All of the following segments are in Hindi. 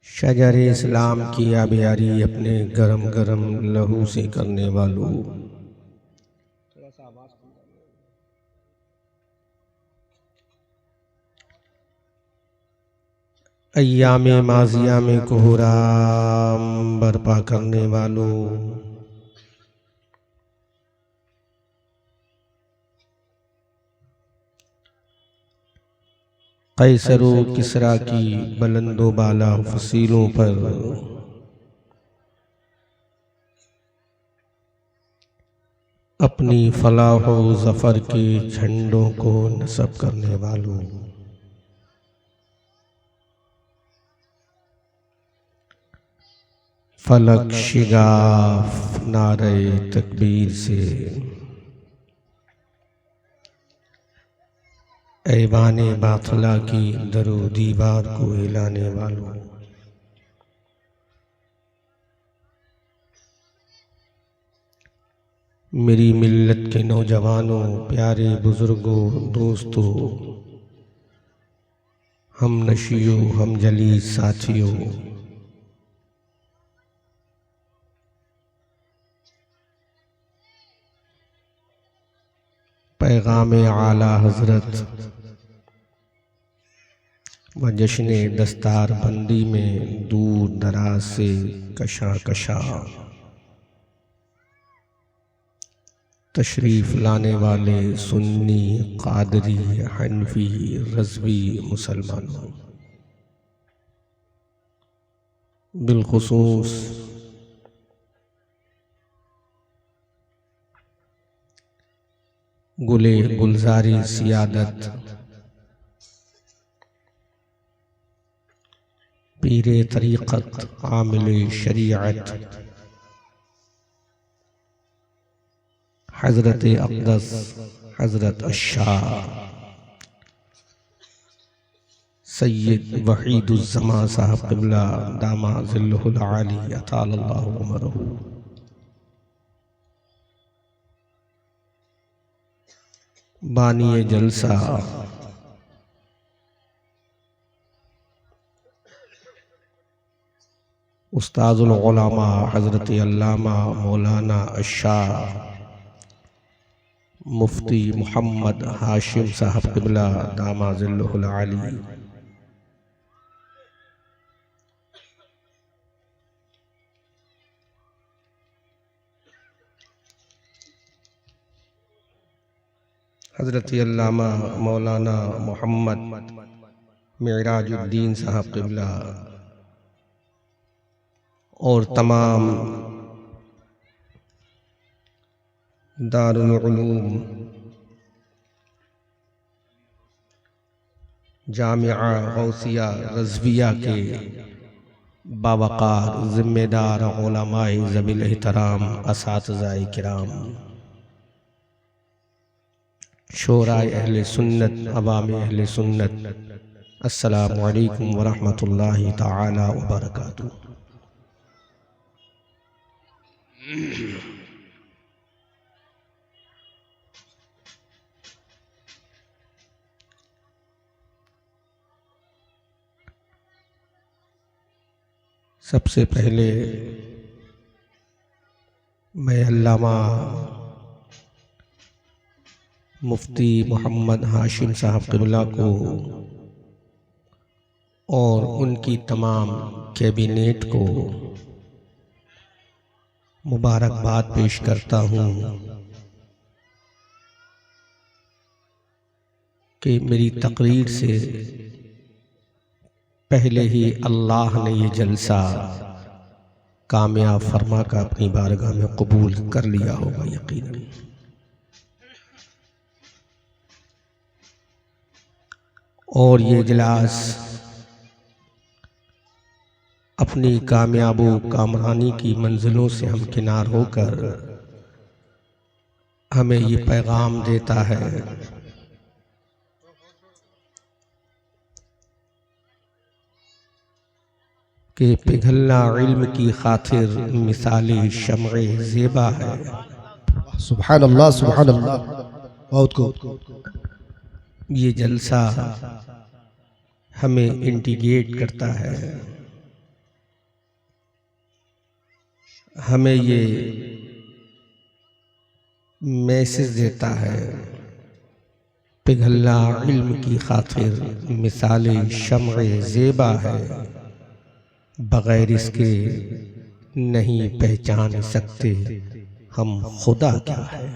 शजर इस्लाम की आबियारी अपने गरम गरम लहू से करने वालों, अय्यामे माजिया में कोहराम बर्पा करने वालों, कैसरो किसरा की बुलंदो बाला फसीलों पर अपनी फलाह व ज़फ़र के झंडों को नस्ब करने वालों, फलक शिगाफ नारे तकबीर से ऐवाने बातला की दरो दीवार को हिलाने वालों, मेरी मिल्लत के नौजवानों, प्यारे बुजुर्गों, दोस्तों, हम नशियों, हम जली साथियों, पैगाम आला हजरत व जश्न दस्तार बंदी में दूर दराज से कशा कशा तशरीफ़ लाने वाले सुन्नी, कादरी, हनफी, रज़वी मुसलमानों, बिलखुसूस गुले गुलजारी सियादत पीरे तरीक़त आमिले शरीअत हज़रत अक़दस हज़रत अशाह सैयद वहीदुज़्ज़मा साहब क़िबला दामा ज़िल्लुहुल आली अतालल्लाहु उमरहू, बानिए जलसा उस्ताज़ुल उलमा हज़रत अल्लामा मौलाना अशाह मुफ्ती मोहम्मद हाशिम साहब क़िबला दामा ज़िल्लुहुल आली, हज़रत अल्लामा मौलाना मोहम्मद मेराजुद्दीन साहब क़िबला और तमाम दारुल उलूम जामिया गौसिया रज़विया के बावक़ार ज़िम्मेदार उलमाए ज़वील एहतराम असातिज़ाए किराम, शोराए अहले सुन्नत, अवामे अहले सुन्नत, अस्सलामु अलैकुम व रहमतुल्लाहि तआला व बरकातुहू। सबसे पहले मैं अल्लामा मुफ्ती मोहम्मद हाशिम साहब क़िबला को और उनकी तमाम कैबिनेट को मुबारकबाद पेश करता हूँ कि मेरी तकरीर से पहले ही अल्लाह ने ये जलसा कामयाब फरमा का अपनी बारगाह में कबूल कर लिया होगा यकीनन। और ये इजलास अपनी कामयाबो कामरानी की मंजिलों से हम किनार होकर हमें ये पैगाम देता है कि पिघलना इल्म की खातिर मिसाली शम्ए ज़ेबा है। सुभान अल्लाह, सुभान अल्लाह। बहुत को ये जलसा हमें इंडिकेट करता है हमें ये मैसेज देता है, पिघलना इल्म की खातिर मिसाले शम्अ ज़ेबा है, बग़ैर इसके नहीं पहचान सकते हम खुदा क्या है।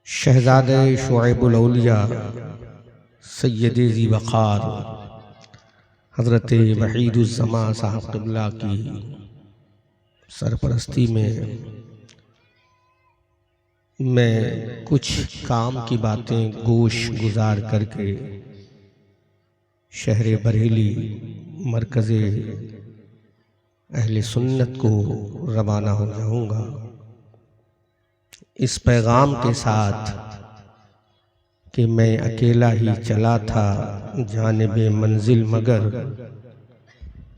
शहज़ादे शुएबुल औलिया सैयदे ज़ी वक़ार हज़रत वहीदुज़्ज़मा साहब क़िबला की सरपरस्ती में मैं कुछ काम की बातें गोश गुजार करके शहर बरेली मरकज़ अहले सुन्नत को रवाना हो जाऊँगा, इस पैगाम के साथ कि मैं अकेला ही चला था जानिबे मंजिल, मगर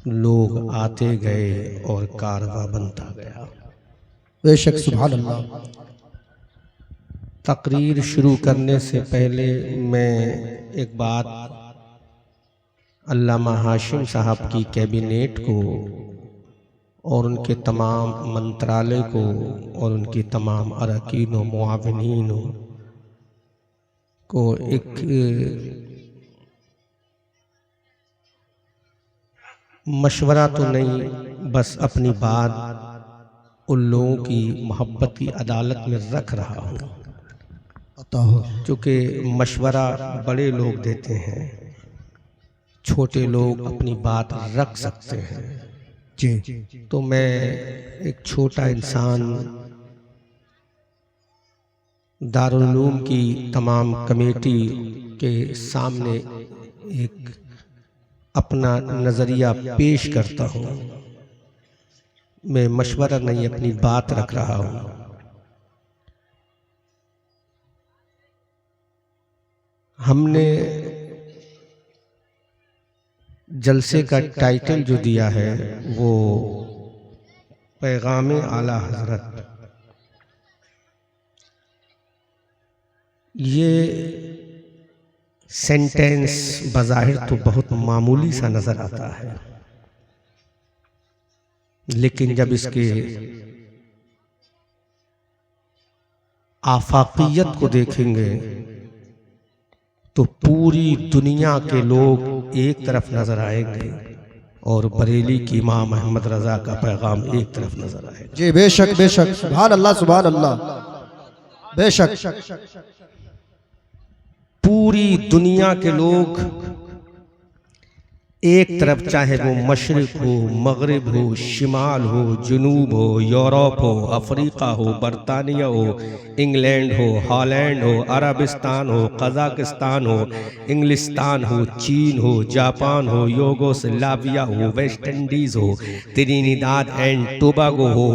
लोग आते गए और कारवां बनता गया। बेशक सुभान अल्लाह। तकरीर शुरू करने से पहले मैं एक बात अल्लामा हाशिम साहब की कैबिनेट को और उनके तमाम मंत्रालय को और उनके तमाम अरकान व मुआविनीन को एक मशवरा तो नहीं, बस अपनी बात उन लोगों की मोहब्बत की अदालत में रख रहा हूँ, क्योंकि मशवरा बड़े लोग देते हैं, छोटे लोग अपनी बात रख सकते हैं जी। तो मैं एक छोटा इंसान दारुल उलूम की तमाम कमेटी के सामने एक अपना नज़रिया पेश करता हूँ। मैं मशवरा नहीं, अपनी बात रख रहा हूँ। हमने जलसे का टाइटल जो दिया है वो पैगाम आला हजरत। ये सेंटेंस बज़ाहिर तो बहुत मामूली सा नजर आता है, लेकिन जब इसके आफाकियत को देखेंगे तो पूरी दुनिया के लोग एक तरफ नजर आएंगे और बरेली की इमाम अहमद रजा का पैगाम एक तरफ नजर आएगा। जी बेशक बेशक, सुभान अल्लाह सुभान अल्लाह। बेशक पूरी दुनिया के लोग एक तरफ, चाहे वो मशरिक हो, मगरिब हो, शिमाल हो, जुनूब हो, यूरोप हो, अफ्रीका हो, बरतानिया हो, इंग्लैंड हो, हॉलैंड हो, अरबिस्तान हो, कजाकिस्तान हो, इंग्लिस्तान हो, चीन हो, जापान हो, यूगोस्लाविया हो, वेस्ट इंडीज हो, त्रिनिदाद एंड टोबागो हो,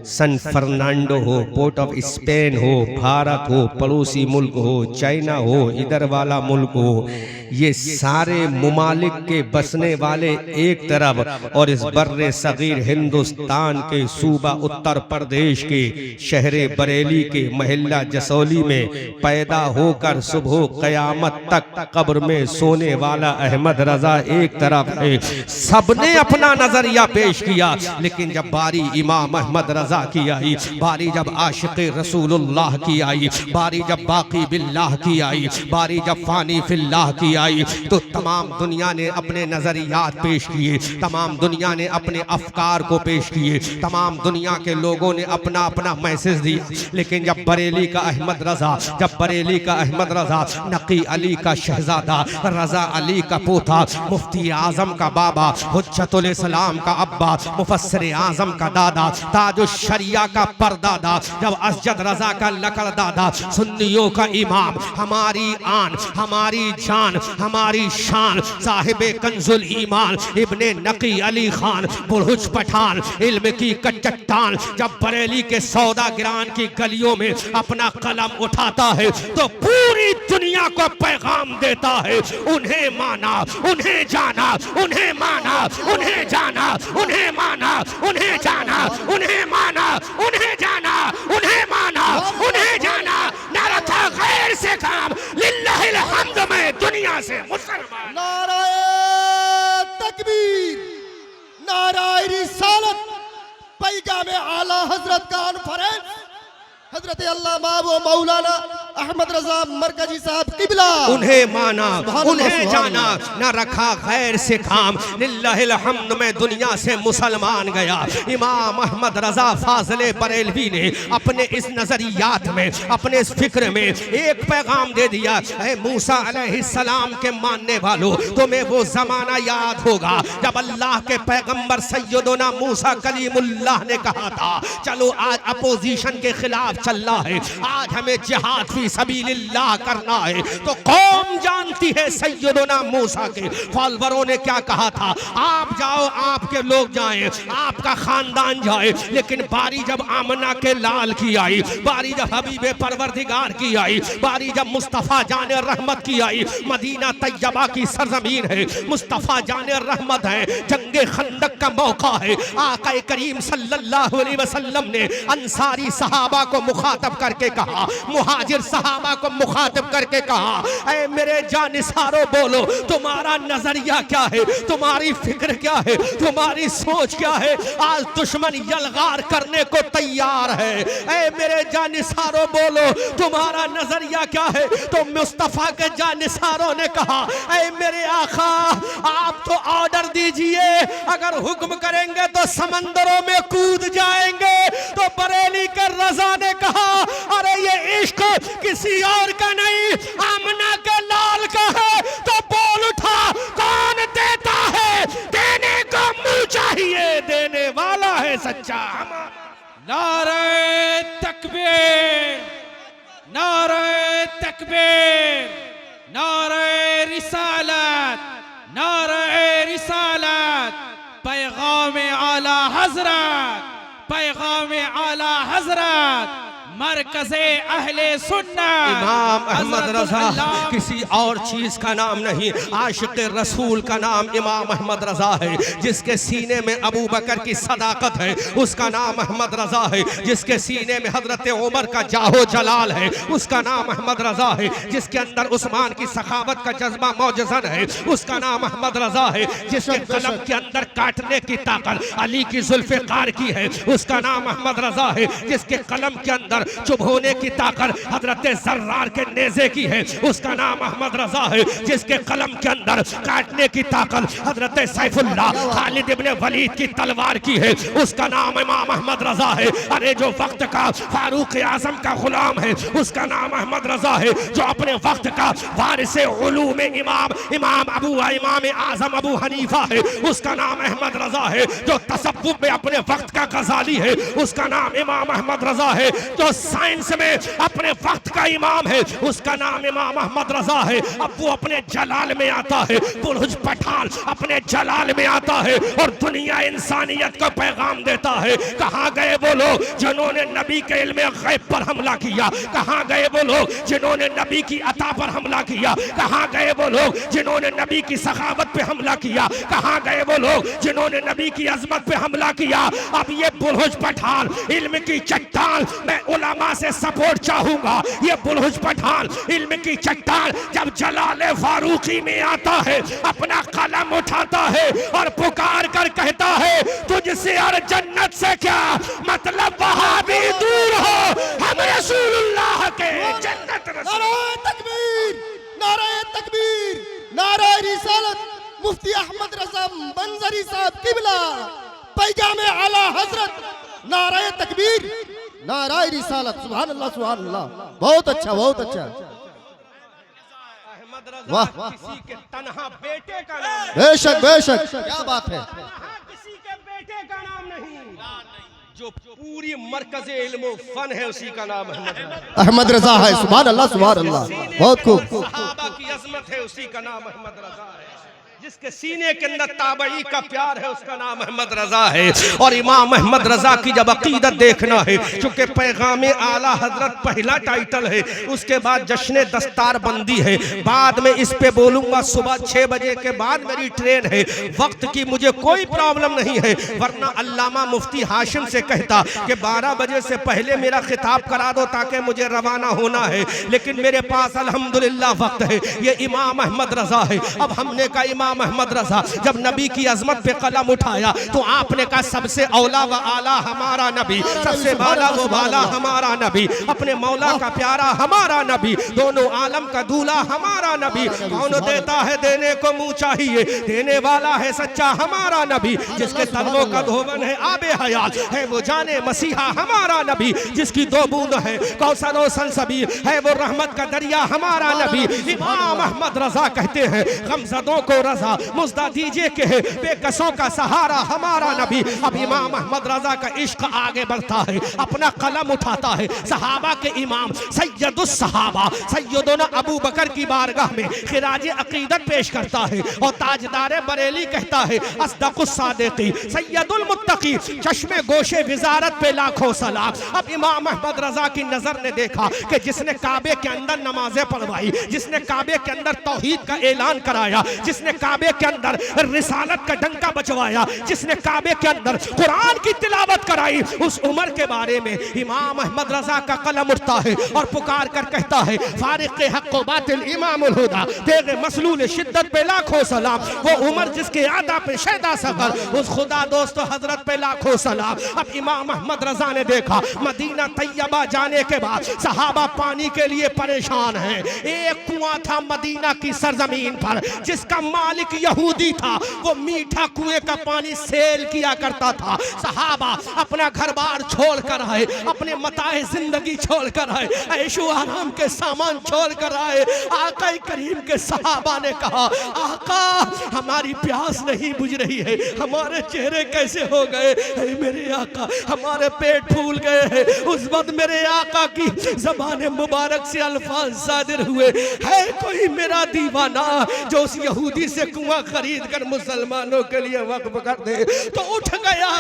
सन फर्नांडो हो, पोर्ट ऑफ स्पेन हो, भारत हो, पड़ोसी मुल्क हो, चाइना हो, इधर वाला मुल्क हो, ये सारे मुमालिक के बसने वाले एक तरफ, और इस बर्रे सगीर हिंदुस्तान के सूबा उत्तर प्रदेश के शहरे बरेली के महल्ला जसौली में पैदा होकर सुबह कयामत तक कब्र में सोने वाला अहमद रजा एक तरफ है। सबने अपना नजरिया पेश किया, लेकिन जब बारी इमाम अहमद रजा की आई, बारी जब आशिक़ रसूलुल्लाह की आई, बारी जब बाकी बिल्लाह की आई, बारी जब फानी फिल्लाह की आई, तो तमाम दुनिया ने अपने नजरियात पेश किए, तमाम दुनिया ने अपने अफकार को पेश किए, तमाम दुनिया के लोगों ने अपना अपना मैसेज दिया। लेकिन जब बरेली का अहमद रजा, जब बरेली का अहमद रजा नकी अली का शहजादा, रजा अली का पोता, मुफ्ती आजम का बाबा, हुज्जतुल इस्लाम का अब्बा, मुफस्सिर आजम का दादा, ताजुश शरिया का परदादा, जब असजद रजा का लकड़ दादा, सुन्नियों का इमाम, हमारी आन, हमारी जान, हमारी शान, साहिबे कंजुल ईमान इब्ने नकी अली खान बुरहुज पठान, इल्म की कच्चट्टान, जब बरेली के सौदा गिरान की गलियों में अपना कलम उठाता है तो पूरी दुनिया को पैगाम देता है, उन्हें माना, उन्हें जाना, उन्हें माना, उन्हें जाना, उन्हें माना, उन्हें जाना, उन्हें माना, उन्हें जाना, उन्हें माना, उन्हें जाना। नारा था गैर से काम लिल्लाहिल हम्द में दुनिया दुनिया से मुसलमान। नाराए तकबीर, नाराए रिसालत, पैगाम आला हजरत का कॉन्फ्रेंस हजरत अल्लामा व मौलाना अहमद रजा मरकजी साहब किबला। उन्हें माना, उन्हें जाना, न रखा गैर से काम, लिल्लाहिल हम्द में दुनिया से मुसलमान गया। इमाम अहमद रजा फाज़िले बरेलवी ने अपने इस नजरियात में, अपने इस फिक्र में एक पैगाम दे दिया, ऐ मूसा अलैहिस्सलाम के मानने वालों, तुम्हें वो जमाना याद होगा जब अल्लाह के पैगंबर सैयदना मूसा कलीमुल्लाह ने कहा था चलो आज अपोजिशन के खिलाफ चल रहा है, आज हमें जिहाद फी सबीलिल्लाह करना है। तो कौम जानती है सैयदना मूसा के फॉलोअरों ने क्या कहा था, आप जाओ, आपके लोग जाएं, आपका खानदान जाए। लेकिन बारी जब आमना के लाल की आई, बारी जब हबीबे परवरदिगार की आई, बारी जब मुस्तफ़ा जाने रहमत की आई, मदीना तैयबा की सरजमीन है, मुस्तफ़ा जाने रहमत है, जंगे खंदक का मौका है, आका करीम सल्लल्लाहु अलैहि वसल्लम ने अंसारी सहाबा को मुखातब करके कहा, मुहाजिर सहाबा को मुखातब करके कहा, ऐ मेरे जानिसारो बोलो तुम्हारा नजरिया क्या है, तुम्हारी फिक्र क्या है, तुम्हारी सोच क्या है। आज दुश्मन यलगार करने को तैयार है, ऐ मेरे जानिसारो बोलो तुम्हारा नजरिया क्या है। तो मुस्तफा के जानिसारों ने कहा, ऐ मेरे आका आप तो ऑर्डर दीजिए, अगर हुक्म करेंगे तो समंदरों में कूद जाएंगे। तो बरेली के रजा ने कहा, अरे ये इश्क किसी और का नहीं, आमना के लाल का है। तो बोल उठा, कौन देता है, देने को मुंह चाहिए, देने वाला है सच्चा। नारे तकबीर, नारे तकबीर, नारे रिसालत, नारे रिसालत, पैगाम आला हजरत, पैगाम आला हजरत, मरकज़े अहले सुन्नत। इमाम अहमद रजा किसी और चीज का नाम नहीं, आशिक रसूल का नाम इमाम अहमद रजा है। जिसके सीने में अबू बकर की सदाकत है उसका नाम अहमद रजा है। जिसके सीने में हजरत उमर का जाहो जलाल है उसका नाम अहमद रजा है। जिसके अंदर उस्मान की सखावत का जज्बा मौजज़न है उसका नाम अहमद रजा है। जिसके कलम के अंदर काटने की ताकत अली की जुल्फ़िकार की है उसका नाम अहमद रजा है। जिसके कलम के अंदर चुभोने की ताकत हजरत जर्रार के नेज़े की है उसका नाम अहमद रजा है। जिसके कलम के अंदर काटने की ताकत हजरत सैफुल्लाह खालिद इब्ने वलीद की तलवार की है उसका नाम इमाम अहमद रजा है। अरे जो वक्त का फारूक आजम का गुलाम है उसका नाम अहमद रजा है। जो अपने वक्त का वारिस उलूम इमाम आजम अबू हनीफा है उसका नाम अहमद रजा है। जो तसव्वुफ में अपने वक्त का गजाली है उसका नाम इमाम अहमद रजा है। जो साइंस में अपने वक्त का इमाम है उसका नाम इमाम अहमद रजा है। अब वो अपने जलाल में आता है, बुर्ज पठान अपने जलाल में आता है और दुनिया इंसानियत को पैगाम देता है। कहाँ गए वो लोग जिन्होंने नबी के इल्म गैब पर हमला किया? कहाँ गए वो लोग जिन्होंने नबी की अता पर हमला किया? कहाँ गए वो लोग जिन्होंने नबी की सखावत पे हमला किया? कहाँ गए वो लोग जिन्होंने नबी की अजमत पे हमला किया? अब ये बुर्ज पठान इल्म की चट्टान, मैं उलमा से सपोर्ट चाहूंगा। ये बुर्ज पठान इल्म की चट्टान जब जलाले फारूकी में आता है अपना कलम उठाता है और पुकार कर कहता है तुझसे और जन्नत से क्या मतलब, वहां भी दूर हो हम रसूलुल्लाह के जन्नत। नारे तकबीर, नारे तकबीर, नारे रिसालत, मुफ्ती अहमद रजा मंजरी साहब किबला, पैगाम आला हजरत, नारे तकबीर, नारे रिसालत। सुभान अल्लाह, सुभान अल्लाह। बहुत अच्छा, बहुत अच्छा। वाह, किसी के तन्हा बेटे का नाम, बेशक बेशक, क्या बात है। किसी के बेटे का नाम नहीं, जो पूरी मरकज़े इल्म फन है उसी का नाम अहमद रजा है। सुभान अल्लाह, सुभान अल्लाह। बहुत खूब। सहाबा की अजमत है उसी का नाम अहमद रजा है। जिसके सीने के अंदर ताबई का प्यार है उसका नाम अहमद रजा है। और इमाम अहमद रजा की जब अकीदत देखना है, चूंकि पैगाम आला हजरत पहला टाइटल है, उसके बाद जश्न दस्तार बंदी है, बाद में इस पे बोलूंगा। सुबह 6 बजे के बाद मेरी ट्रेन है, वक्त की मुझे कोई प्रॉब्लम नहीं है, वरना अल्लामा मुफ्ती हाशिम से कहता कि 12 बजे से पहले मेरा खिताब करा दो ताकि मुझे रवाना होना है, लेकिन मेरे पास अल्हम्दुलिल्लाह वक्त है। ये इमाम अहमद रजा है। अब हमने कहा इमाम अहमद रजा जब नबी की अजमत पे कलम उठाया तो आपने कहा सबसे औला व आला हमारा नबी, सबसे बाला व बाला हमारा नबी, अपने मौला का प्यारा हमारा नबी, दोनों आलम का दूल्हा हमारा नबी। कौन देता है देने को मुंह चाहिए, देने वाला है सच्चा हमारा नबी, जिसके तलवों का धोवन है आबे हयात है वो जाने मसीहा हमारा नबी, जिसकी 2 बूंद है कौसर और सलसबील है वो रहमत का दरिया हमारा नबी। इमाम अहमद रजा कहते हैं गमज़दों को रजा मुज़्दा दीजिए के है बेकसों का सहारा हमारा नबी। अब इमाम अहमद रजा का इश्क आगे बढ़ता है, अपना कलम उठाता है, सहाबा के इमाम सैयदुस सहाबा सैयदना अबू बकर की बारगाह में खिराज अकीदत पेश करता है और ताजदार बरेली कहता है अस्दकुस सादिकी सैयदुल मुत्तकी चश्मे गोशे विजारत पे लाखों सलाम। अब इमाम अहमद रजा की नजर ने देखा कि जिसने काबे के अंदर नमाजें पढ़वाई, जिसने काबे के अंदर तौहीद का ऐलान कराया, जिसने काबे के अंदर रिसालत का डंका बजवाया, जिसने काबे के अंदर कुरान की तिलावत कराई, उस उमर के बारे में इमाम अहमद रजा का कलम उठता है और पुकार कर कहता है फारिक हक व बातिल इमामुल हुदा तेरे मसलूल शिद्दत पे लाखों सलाम। वो उमर जिसके आदा पे शैदा सफर, उस खुदा दोस्त हजरत पे लाखों सलाम। अब इमाम अहमद रजा ने देखा मदीना तैयबा जाने के बाद सहाबा पानी के लिए परेशान हैं। एक कुआं था मदीना की सरजमीन पर जिसका मालिक यहूदी था, वो मीठा कुएं का पानी सेल किया करता था। सहाबा अपना घर बार छोड़ कर आए, अपने मताए जिंदगी छोड़ कर आए, ऐशो आराम के सामान छोड़ कर आए। आका करीम के सहाबा ने कहा आका हमारी प्यास नहीं बुझ रही है, हमारे चेहरे कैसे हो गए मेरे आका, हमारे पेट फूल गए हैं। उस वक्त मेरे आका की ज़बान मुबारक से अल्फाज सादिर हुए है कोई मेरा दीवाना जो उस यहूदी से कुआं खरीद कर मुसलमानों के लिए वक्फ कर दे। तो उठ गया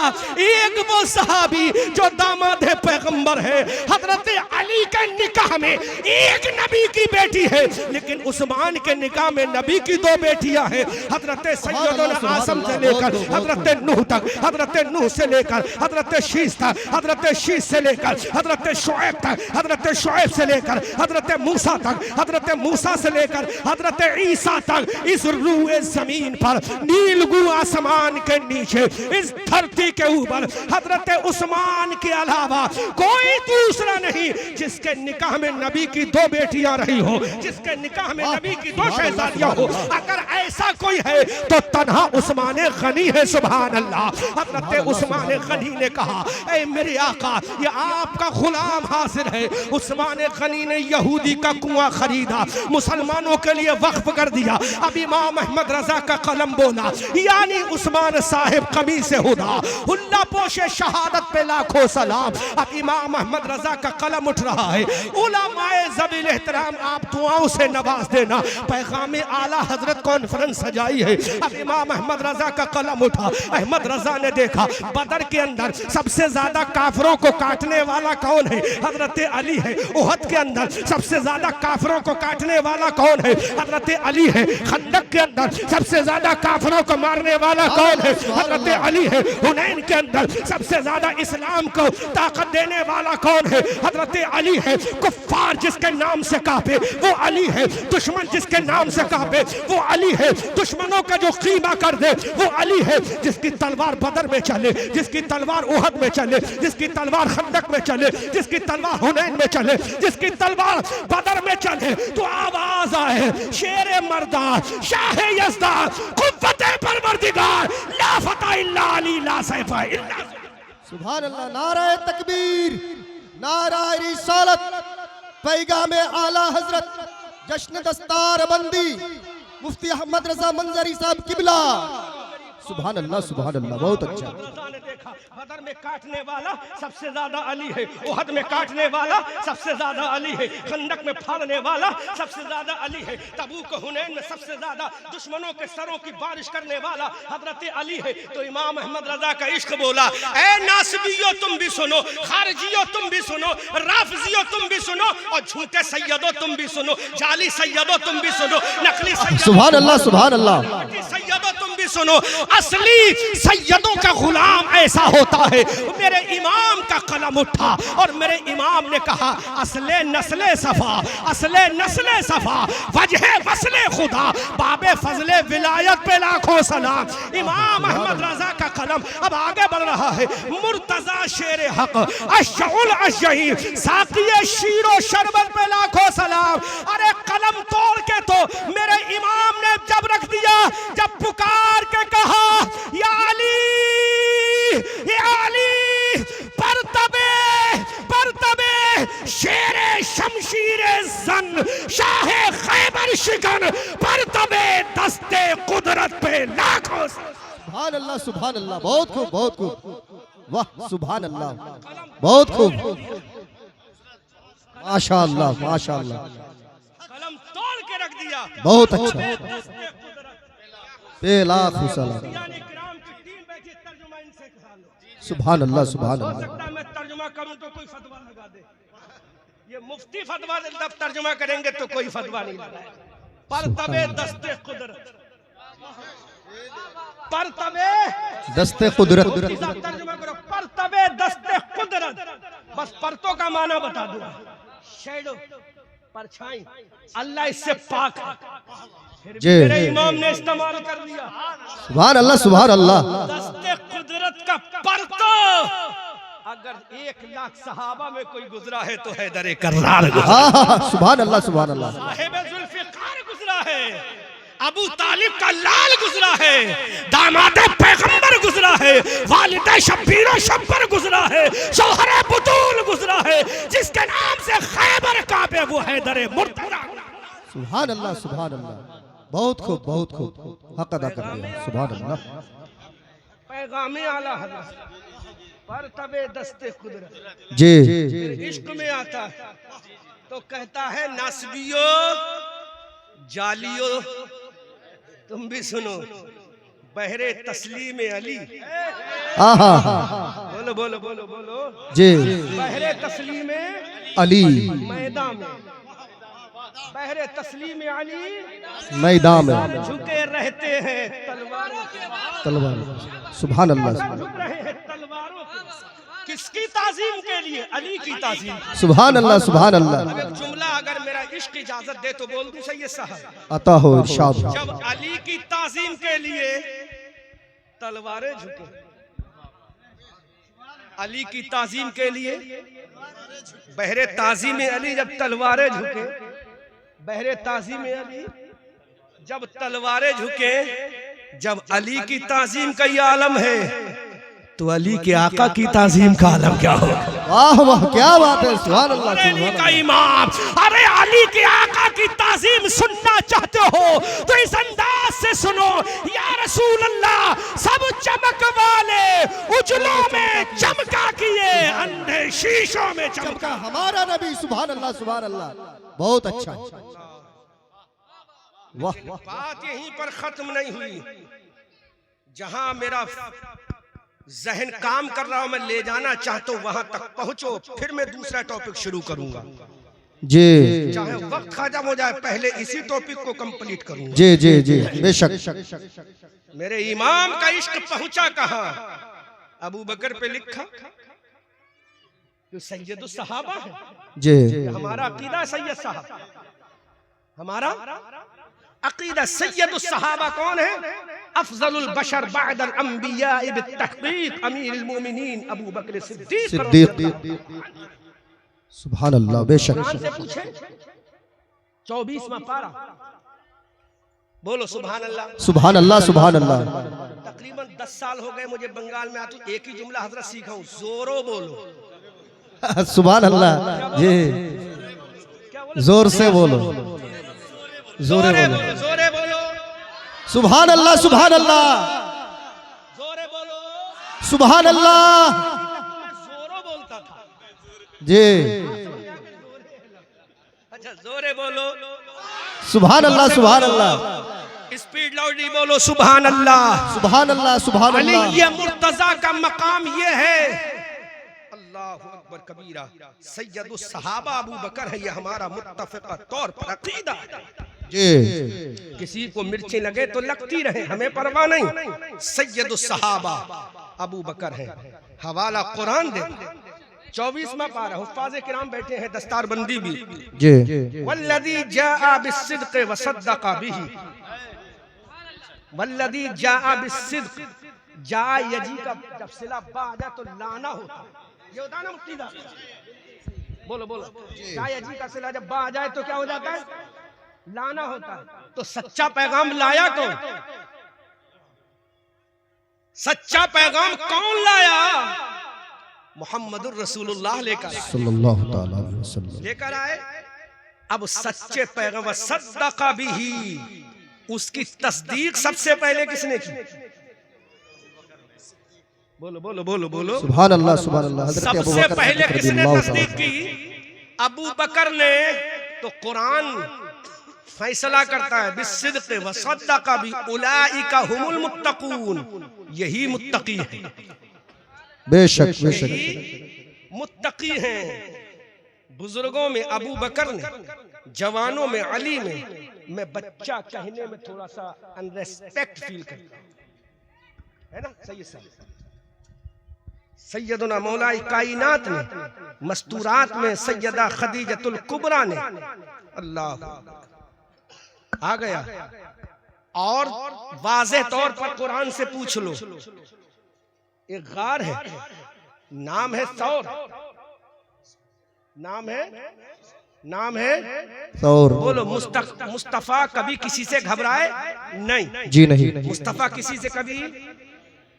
एक वो सहाबी जो दामाद है पैगंबर है, हजरत अली के निकाह में एक नबी की बेटी है, लेकिन उस्मान के निकाह में नबी की 2 बेटियां हैं। हजरत सैयदना आसम से लेकर हजरत नूह तक, हजरत नूह से लेकर हजरत शीश तक, हजरत शीश से लेकर हजरत शुएब तक, हजरत शुएब से लेकर हजरत मूसा तक, हजरत मूसा से लेकर हजरत ईसा तक, इस रूए जमीन पर नीलगू आसमान के नीचे इस धरती के ऊपर हजरत उस्मान के अलावा कोई दूसरा नहीं जिसके निकाह में नबी की 2 बेटियां रही हो, जिसके निकाह में नबी की 2 शहजादियां हो। अगर ऐसा कोई है तो तन्हा उस्मान गनी है। सुभान अल्लाह। हजरत उस्मान गनी ने कहा ऐ मेरे आका ये आपका गुलाम हाजिर है। उस्मान गनी ने यहूदी का कुआं खरीदा, मुसलमानों के लिए वक्फ कर दिया। अब इमाम अहमद रजा का कलम बोला यानी उस्मान साहिब कमी से हुदा हुल्ला पोशे शहादत पे लाखों सलाम। अब इमाम अहमद रजा का कलम उठ रहा है। उलमाए ज़बील एहतराम आप दुआओं से नवाज देना। पैगाम आला हजरत कॉन्फ्रेंस सजाई है। अब इमाम अहमद रजा का कलम उठा। अहमद रजा ने देखा बदर के अंदर सबसे ज्यादा काफिरों को काटने वाला कौन है? हजरत अली है। उहद के अंदर सबसे ज्यादा काफिरों को काटने वाला कौन है? हजरत अली है। खंदक के अंदर सबसे ज्यादा काफिरों को मारने वाला कौन है? हजरत अली है। हुनैन के अंदर सबसे ज्यादा इस्लाम को ताकत देने वाला कौन है? हजरत अली है। कुफ्फार जिसके नाम से कांपे वो अली है। दुश्मन जिसके नाम से कांपे वो अली है। दुश्मनों का जो कीमा कर दे वो अली है। जिसकी तलवार बदर में चले, जिसकी तलवार उहद में चले, जिसकी तलवार खंदक में चले, जिसकी तलवार हुनैन में चले, जिसकी तलवार बदर में चले तो आवाज आए शेर मर्दान शाह यज़दार कुव्वते परवरदिगार ला फता इल्ला अली ला सैफा इल्ला। सुभान अल्लाह। नारा तकबीर, नारा रिसालत, पैगाम आला हजरत, जश्न दस्तार बंदी मुफ्ती अहमद रजा मंजरी साहब किबला। सुभान अल्लाह सुभान अल्लाह, बहुत अच्छा। ने देखा बदर में काटने वाला सबसे ज्यादा अली है, उहद में काटने वाला सबसे ज्यादा अली है, खंदक में फाड़ने वाला सबसे ज्यादा अली है, तबूक हुनैन में सबसे ज्यादा दुश्मनों के सरों की बारिश करने वाला हजरत अली है। तो इमाम अहमद रजा का इश्क बोला, ए नासबियो तुम भी सुनो, खारजियो तुम भी सुनो, राफजियो तुम भी सुनो, और झूठे सैयदो तुम भी सुनो, जाली सैयदो तुम भी सुनो, नकली सुभान अल्लाह सुभान अल्लाह। सैयदों तुम भी सुनो, असली सैयदों का गुलाम ऐसा होता है। मेरे इमाम का कलम उठा और मेरे इमाम ने कहा, असले नस्ले सफा, असले नस्ले सफा, वजह मसले खुदा, बाबे फजले विलायत पे लाखों सलाम। इमाम अहमद रजा का कलम अब आगे बढ़ रहा है। मुर्तजा शेर हक, अशउल अशही, साकिए शीरो शरबत पे लाखों सलाम। अरे कलम तोड़ के तो मेरे इमाम ने जब रख दिया, जब पुकार के कहा, या अली, या अली, परतबे शेरे शमशीरे जन, शाहे खैबर शिकन, परतबे दस्ते कुदरत पे लाखों। सुभान अल्लाह सुभान अल्लाह, बहुत खूब बहुत खूब, वाह सुभान अल्लाह, बहुत खूब, माशाअल्लाह माशाअल्लाह, कलम तोड़ के रख दिया, बहुत अच्छा, बेलाख सलाम। सुभान अल्लाह सुभान अल्लाह। मैं तर्जुमा करूं तो कोई फतवा लगा दे, ये मुफ्ती फतवा दे, तब तर्जुमा करेंगे तो कोई फतवा नहीं लगाए। परतबे दस्ते कुदरत, परतबे दस्ते कुदरत, तर्जुमा करो, परतबे दस्ते कुदरत। बस परतों का माना बता दो, शैडो, परछाई, अल्लाह इससे पाक है। मेरे इमाम ने इस्तेमाल कर दिया, सुभान अल्लाह सुभान अल्लाह। दस्ते कुदरत का परतो अगर 1,00,000 सहाबा में कोई गुजरा है तो हैदर कर्रार गुजरा, सुभान अल्लाह सुभान अल्लाह। साहिब जुल्फिकार गुजरा है, अबू तालिब का लाल गुजरा है, दामाद पैगंबर गुजरा है, वालिद शब्बीर शब्बर गुजरा है, शौहर बुतूल गुजरा है, जिसके नाम से खैबर काबे वो हैदर मुर्तजा। सुभान अल्लाह सुभान अल्लाह, बहुत खूब बहुत खूब, हक अदा कर दिया, सुभान अल्लाह। पैगामे आला हज़रत, परतबे दस्ते कुदरत जी इश्क में आता है तो कहता है, नासबियो जालियो तुम भी सुनो, बहरे तस्लीम अली, आहा बोलो बोलो बोलो बोलो, जी बहरे तस्लीम अली मैदान में, बहरे तस्लीम अली मैदान में झुके रहते हैं तलवारों के, तलवार, सुभान अल्लाह झुक रहे हैं तलवारों के। किसकी ताजीम के लिए? अली की ताजीम। सुभान अल्लाह सुभान अल्लाह। अब एक जुमला अगर मेरा इश्क इजाजत दे तो बोल दूं सैयद साहब, अता हो इरशाद। जब अली की ताजीम के लिए तलवारें झुके, अली की ताजीम के लिए बहरे ताजीम अली जब तलवारें झुके, बहरे ताजीम अली जब तलवारें झुके, जब अली की ताजीम का ये आलम है तो अली के आका की ताजीम का आलम क्या हो? वाह वाह क्या बात है, सुभान अल्लाह अली का इमाम। अरे अली के आका की ताजीम सुनना चाहते हो तो इस अंदाज से सुनो, या रसूल अल्लाह सब चमक वाले उजलों में चमका किए, अंधे शीशों में चमका हमारा नबी, सुभान अल्लाह सुभान अल्लाह, बहुत अच्छा। वाह बात यहीं पर खत्म नहीं हुई, जहां मेरा जहन काम कर रहा हूं, मैं ले जाना चाहता हूं वहां तक पहुंचो, फिर मैं दूसरा टॉपिक शुरू करूंगा। जी चाहे वक्त खत्म हो जाए, पहले इसी टॉपिक को कंप्लीट करूंगा। जी जी जी बेशक। मेरे इमाम का इश्क पहुंचा कहां? अबू बकर पे लिखा जो सैयद सहाबा है। जी हमारा अकीदा सैयद साहब, हमारा अकीदा सैयद सहाबा कौन है? अफजलुल बशर बअदल अंबिया बित्तहकीक अमीरुल मोमिनीन अबू बकर सिद्दीक। सुभान अल्लाह बेशक। कुरान से पूछे 24वां पारा, बोलो सुभान अल्लाह सुभान अल्लाह सुभान अल्लाह। तकरीबन 10 साल हो गए मुझे बंगाल में आते, एक ही जुमला हजरत सीखा हूँ, जोरो बोलो। सुभान अल्लाह जी, जोर से बोलो, जोरे बोलो, जोरे बोलो। सुभान अल्लाह सुभान अल्लाह। सुभान अल्लाह। जोरो बोलता था। जी अच्छा जोरे बोलो, सुभान अल्लाह, सुभान अल्लाह, स्पीड लाउडली बोलो सुभान अल्लाह। सुभान अल्लाह, सुभान अली अल्लाह। ये मुर्तजा का मकाम ये है। अल्लाह अकबर कबीरा। सैयदुस सहाबा अबू बकर है, ये हमारा मुत्तफिका तौर पर अकीदा है। जी किसी को मिर्ची लगे तो लगती रहे, हमें परवाह नहीं। सैयदुस सहाबा अबू बकर है। हवाला कुरान दे 24वां पारा, हुफ्फाज़े किराम बैठे हैं, दस्तारबंदी भी। जी वल्लज़ी जाअ बिस्सिद्क़ वसद्दक़ बिही, वल्लज़ी जाअ बिस्सिद्क़, जा यजी का जब सिला बा आ जाए तो लाना होता है, ये होता है ना मुफ्ती साहब, बोलो बोलो। जा यजी का सिला जब बा आ जाए तो क्या हो जाता है? लाना होता है। तो सच्चा पैगाम लाया कौन? सच्चा पैगाम कौन लाया? मुहम्मदुर रसूलुल्लाह लेकर सल्लल्लाहु तआला अलैहि वसल्लम लेकर आए। अब सच्चे पैगंबर सद्दक़ा बिही, उसकी तस्दीक सबसे पहले किसने की? बोलो बोलो बोलो बोलो। सुभान अल्लाह, सुभान अल्लाह। हज़रत अबू सबसे बकर पहले किसने रज़ियल्लाहु तस्दीक ताला। की? अबू बकर ने। तो कुरान फैसला करता है बिस्सिद्क़ व सद्दक़ा बि उलाइका हुमुल मुत्तक़ून, यही मुत्तकी है, बेशक बेशक मुत्तकी हैं। बुजुर्गों में अबू बकर ने, जवानों में अली ने। मैं बच्चा कहने में थोड़ा सा अनरेस्पेक्ट फील करता हूं, है ना? सैयदना मौला कायनात ने, मस्तूरात में सैयदा खदीजतुल कुबरा ने। अल्लाह आ गया। और वाज़ेह तौर पर कुरान से पूछ लो, एक गार है, नाम है सौर, नाम है सौर। बोलो। मुस्तफा कभी किसी से घबराए नहीं? जी नहीं। मुस्तफा किसी से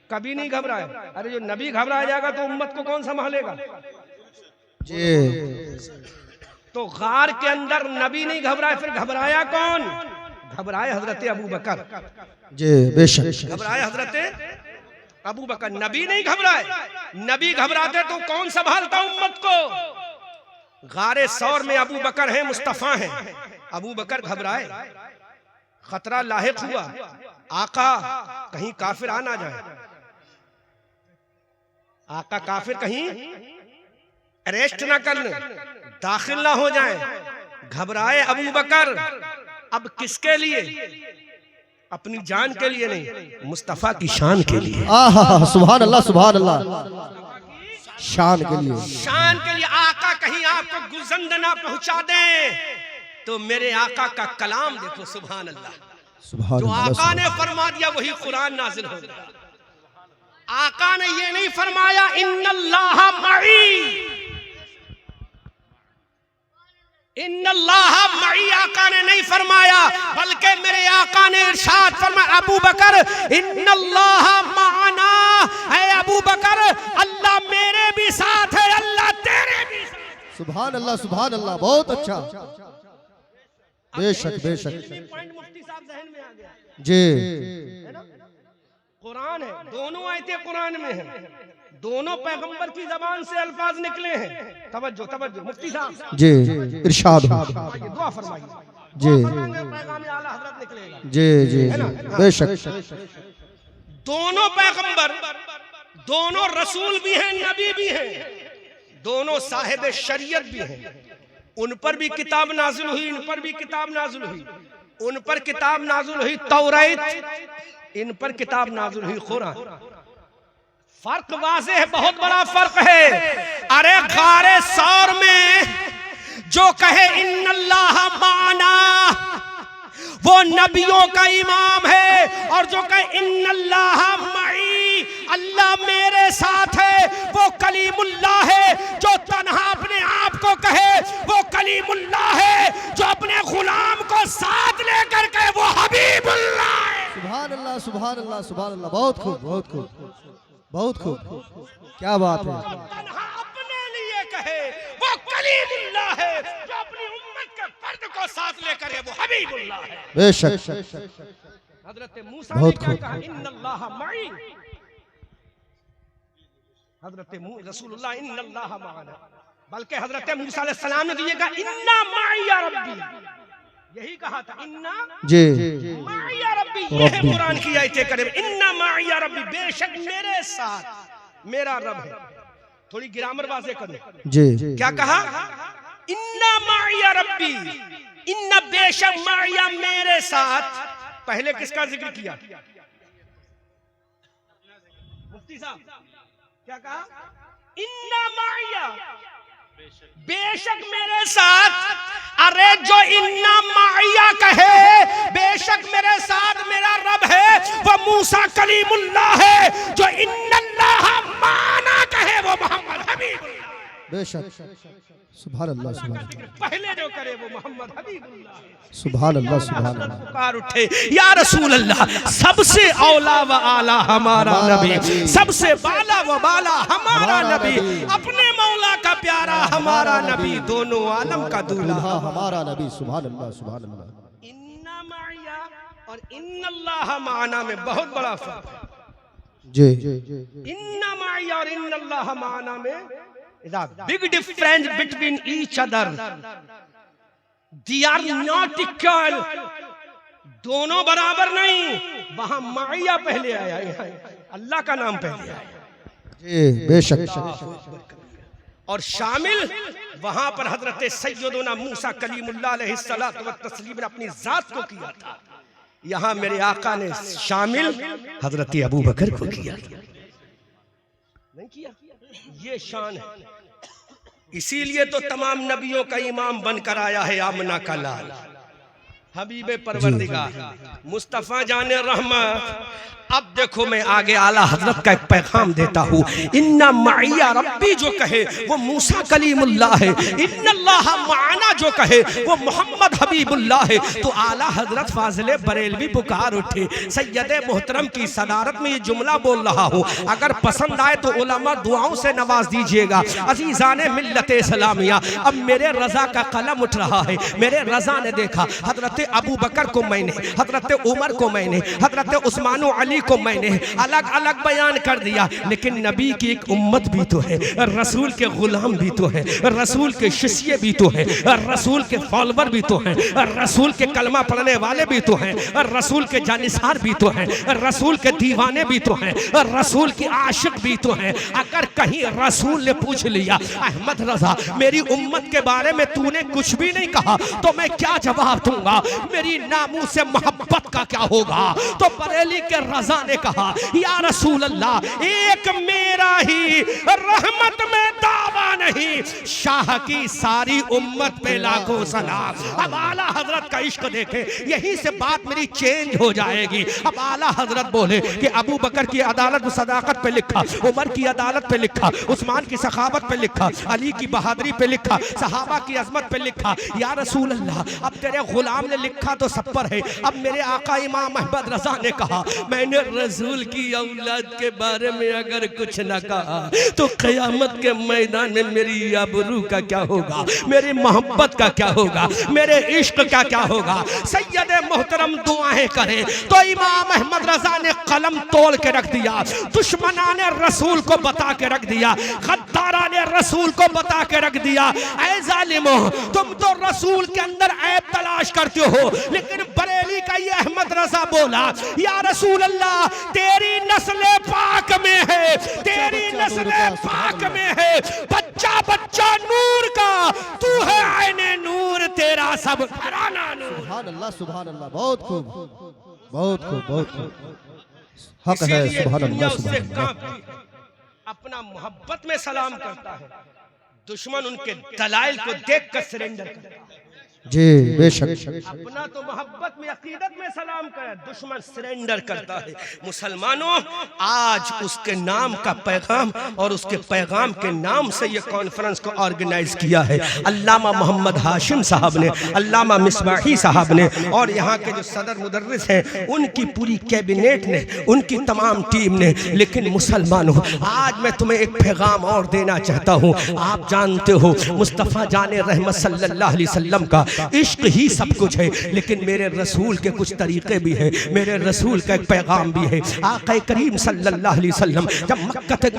कभी नहीं घबराए। अरे जो नबी घबरा जाएगा तो उम्मत को कौन संभालेगा? जी तो गार के अंदर नबी नहीं घबराए, फिर घबराया कौन? घबराए हजरत अबू बकर। जी बेशक। घबराए हजरत अबू बकर, नबी नहीं घबराए। नबी घबराते तो कौन संभालता उम्मत को? गारे सौर में अबू बकर है, मुस्तफा है। अबू बकर घबराए, खतरा लाहिक हुआ, आका कहीं काफिर आ ना जाए, आका काफिर कहीं अरेस्ट ना कर ले, दाखिल ना हो जाए। घबराए अबू बकर। अब किसके लिए? अपनी जान के लिए नहीं, मुस्तफा की शान के लिए। आहा, सुभान अल्लाह, सुभान अल्लाह। शान के लिए, शान के लिए। आका कहीं आपको गुजंद ना पहुंचा दे तो मेरे आका का कलाम देखो, सुभान अल्लाह। सुभान जो अल्लाह। आका ने फरमा दिया वही कुरान नाजिल हो गया। आका ने ये नहीं फरमाया इन्नल्लाह मई, इन्नल्लाह मई आका ने नहीं फरमाया, बल्कि मेरे आका ने इरशाद फरमाया, अबू बकर इन्नल्लाह माना, है अबू बकर अल्लाह मेरे भी साथ है, अल्लाह तेरे भी साथ। सुभान अल्लाह, सुभान अल्लाह। बहुत अच्छा। बेशक बेशक। पॉइंट मुफ्ती साहब जहन में आ गया। जी कुरान है, दोनों आयतें कुरान में हैं, दोनों पैगंबर की जबान से अल्फाज निकले हैं। तवज्जो तवज्जो मुफ्ती साहब जी इरशाद। दुआ फरमाइए। जी पैगाम आला हजरत निकलेगा। जी जी बेशक। दोनों पैगंबर, दोनों रसूल भी हैं, नबी भी हैं, दोनों साहिब शरीयत भी हैं। उन पर भी किताब नाजिल हुई, इन पर भी किताब नाजिल हुई। उन पर किताब नाजिल हुई तौरात, इन पर किताब नाजिल हुई कुरान। फर्क वाज़ेह है, बहुत बड़ा फर्क है। अरे गारे सौर में जो कहे इन्नल्लाह माना वो नबियों का इमाम है, और जो कहे इन्नल्लाह मई, अल्लाह मेरे साथ है, वो कलीमुल्लाह है। जो तन्हा अपने आप को कहे वो कलीमुल्लाह है, जो अपने गुलाम को साथ लेकर कहे वो हबीबुल्लाह है। सुभान अल्लाह, सुभान अल्लाह, सुभान अल्लाह। बहुत खूब, बहुत खूब, बहुत खूब। क्या बात है। तन्हा अपने लिए कहे वो कलीमुल्लाह है, जो अपनी उम्मत के फर्द को साथ लेकर है वो हबीबुल्लाह है। बेशक। हजरत मूसा ने बहुत क्या खूब। कहा? इन्नल्लाह मई, हजरत रसूलुल्लाह इन्नल्लाह माना, बल्कि हजरत मूसा अलैहिस्सलाम ने तो ये कहा इन्ना माइया रब्बी, यही कहा था इन्ना जी माइया रब्बी। ये है कुरान की आयत करीम, इन्ना माइया रब्बी, बेशक मेरे साथ मेरा रब है। थोड़ी ग्रामर वाज़ेह करो जी। क्या कहा? इन्ना माइया रब्बी, इन्ना बेशक माइया मेरे साथ। पहले किसका जिक्र किया? मुफ्ती साहब क्या कहा? इन्ना माइया, बेशक मेरे साथ। अरे जो इन्ना माइया कहे, बेशक मेरे साथ मेरा रब है, वो मूसा कलीमुल्लाह है। जो इन्नल्लाह माना कहे, वो मोहम्मद हबीबुल्लाह। बेशक, सुभान अल्लाह, सुभान अल्लाह, पहले जो करे वो मोहम्मद हबीबुल्लाह। सुभान अल्लाह, सुभान अल्लाह। पुकार उठे, या रसूल अल्लाह, सबसे औला व आला हमारा नबी, सबसे बाला व बाला हमारा नबी, अपने मौला का प्यारा हमारा नबी, दोनों आलम का दूल्हा हमारा नबी। सुभान अल्लाह, सुभान अल्लाह। इन्ना माइया और इन्नल्लाह माना में बहुत बड़ा फर्क है। जी। इन्ना माइया और इन्नल्लाह माना में big difference between each other, they are not equal, दोनों बराबर नहीं। वहां माइया पहले आया, यहाँ अल्लाह का नाम पहले आया जी, बेशक। और शामिल वहां पर हजरत सैयदना मूसा कलीमुल्लाह अलैहिस्सलातु व तस्लीम ने अपनी जात को किया था। यहाँ मेरे आका ने शामिल हजरत अबू बकर को किया, नहीं किया। ये शान है, इसीलिए तो तमाम नबियों का इमाम बनकर आया है आमना का लाल, हबीबे परवरदिगार मुस्तफा जाने रहमत। अब देखो मैं आगे आला हजरत का एक पैगाम देता हूँ। इन्ना माइया रब्बी जो कहे वो मूसा कलीमुल्लाह है, इन्नल्लाह माना जो कहे वो मोहम्मद हबीबुल्लाह है। तो आला हजरत फाजिले बरेलवी पुकार उठे, सैयदे मोहतरम की सदारत में ये जुमला बोल रहा हूँ। अगर पसंद आए तो उलमा दुआओं से नवाज दीजिएगा। अजीज़ाने मिल्लत इस्लामिया, अब मेरे रजा का कलम उठ रहा है। मेरे रजा ने देखा हजरत अबू बकर को मैंने, हजरत उमर को मैंने, हजरत उस्मान अली को मैंने अलग अलग बयान कर दिया, लेकिन नबी की एक उम्मत भी तो है, रसूल के गुलाम भी तो है, रसूल के शिष्य भी तो है, रसूल के फॉलोवर भी तो है, रसूल के कलमा पढ़ने वाले भी तो हैं, रसूल के जानिसार भी तो हैं, रसूल के दीवाने भी तो हैं, रसूल के आशिक भी तो हैं। अगर कहीं रसूल ने पूछ लिया अहमद रजा मेरी उम्मत के बारे में तूने कुछ भी नहीं कहा, तो मैं क्या जवाब दूंगा? मेरी नामू से मोहब्बत का क्या होगा? तो बरेली के रजा ने कहा या रसूल अल्लाह, एक मेरा ही रहमत में दावा नहीं, शाह की सारी उम्मत पे लाखों सलाम। अब आला हजरत का इश्क देखे, यहीं से बात मेरी चेंज हो जाएगी। अब आला हजरत बोले कि अबू बकर की अदालत व सदाकत पे लिखा, उमर की अदालत पे लिखा, उस्मान की सखावत पे लिखा, अली की बहादुरी पे लिखा, सहाबा की अजमत पे लिखा। या रसूल अल्लाह, अब तेरे गुलाम ने लिखा तो सब पर है। अब मेरे आका इमाम अहमद रजा ने कहा मैंने रसूल की औलाद के बारे में अगर कुछ न कहा तो क़यामत के मैदान में मेरी आबरू का क्या होगा, मेरी मोहब्बत का क्या होगा, मेरे इश्क का क्या होगा? सैयद मोहतरम दुआएं करे तो इमाम अहमद रजा ने कलम तोड़ के रख दिया, दुश्मना ने रसूल को बता के रख दिया, गद्दारा ने रसूल को बता के रख दिया। ऐ जालिमो, तुम तो रसूल के अंदर ऐब तलाश करते हो, लेकिन बरेली का ये अहमद रजा बोला या रसूल अल्लाह, तेरी नस्ल पाक में है, तेरी नस्ल पाक में है, बच्चा बच्चा नूर का, तू है आईने नूर, तेरा सब घराना नूर। सुभान अल्लाह, सुभान अल्लाह, बहुत खूब, बहुत खूब, बहुत खूब, हक है। सुभान अल्लाह, सुभान अल्लाह। अपना मोहब्बत में सलाम करता है, दुश्मन उनके दलाइल को देखकर सरेंडर करता है। जी बेशक। अपना तो मोहब्बत में अकीदत में सलाम करे, दुश्मन सरेंडर करता है। मुसलमानों, आज उसके नाम का पैगाम और उसके पैगाम के नाम से ये कॉन्फ्रेंस को ऑर्गेनाइज किया है अल्लामा मोहम्मद हाशिम साहब ने, अल्लामा मिसबाही साहब ने, और यहाँ के जो सदर मुदर्रिस हैं उनकी पूरी कैबिनेट ने, उनकी तमाम टीम ने। लेकिन मुसलमानों, आज मैं तुम्हें एक पैगाम और देना चाहता हूँ। आप जानते हो मुस्तफ़ा जाने रहमत सल्लल्लाहु अलैहि वसल्लम का इश्क ही सब कुछ है, लेकिन मेरे रसूल के कुछ तरीके भी है, मेरे रसूल का एक पैगाम भी है। आका करीम सल्लल्लाहु अलैहि वसल्लम जब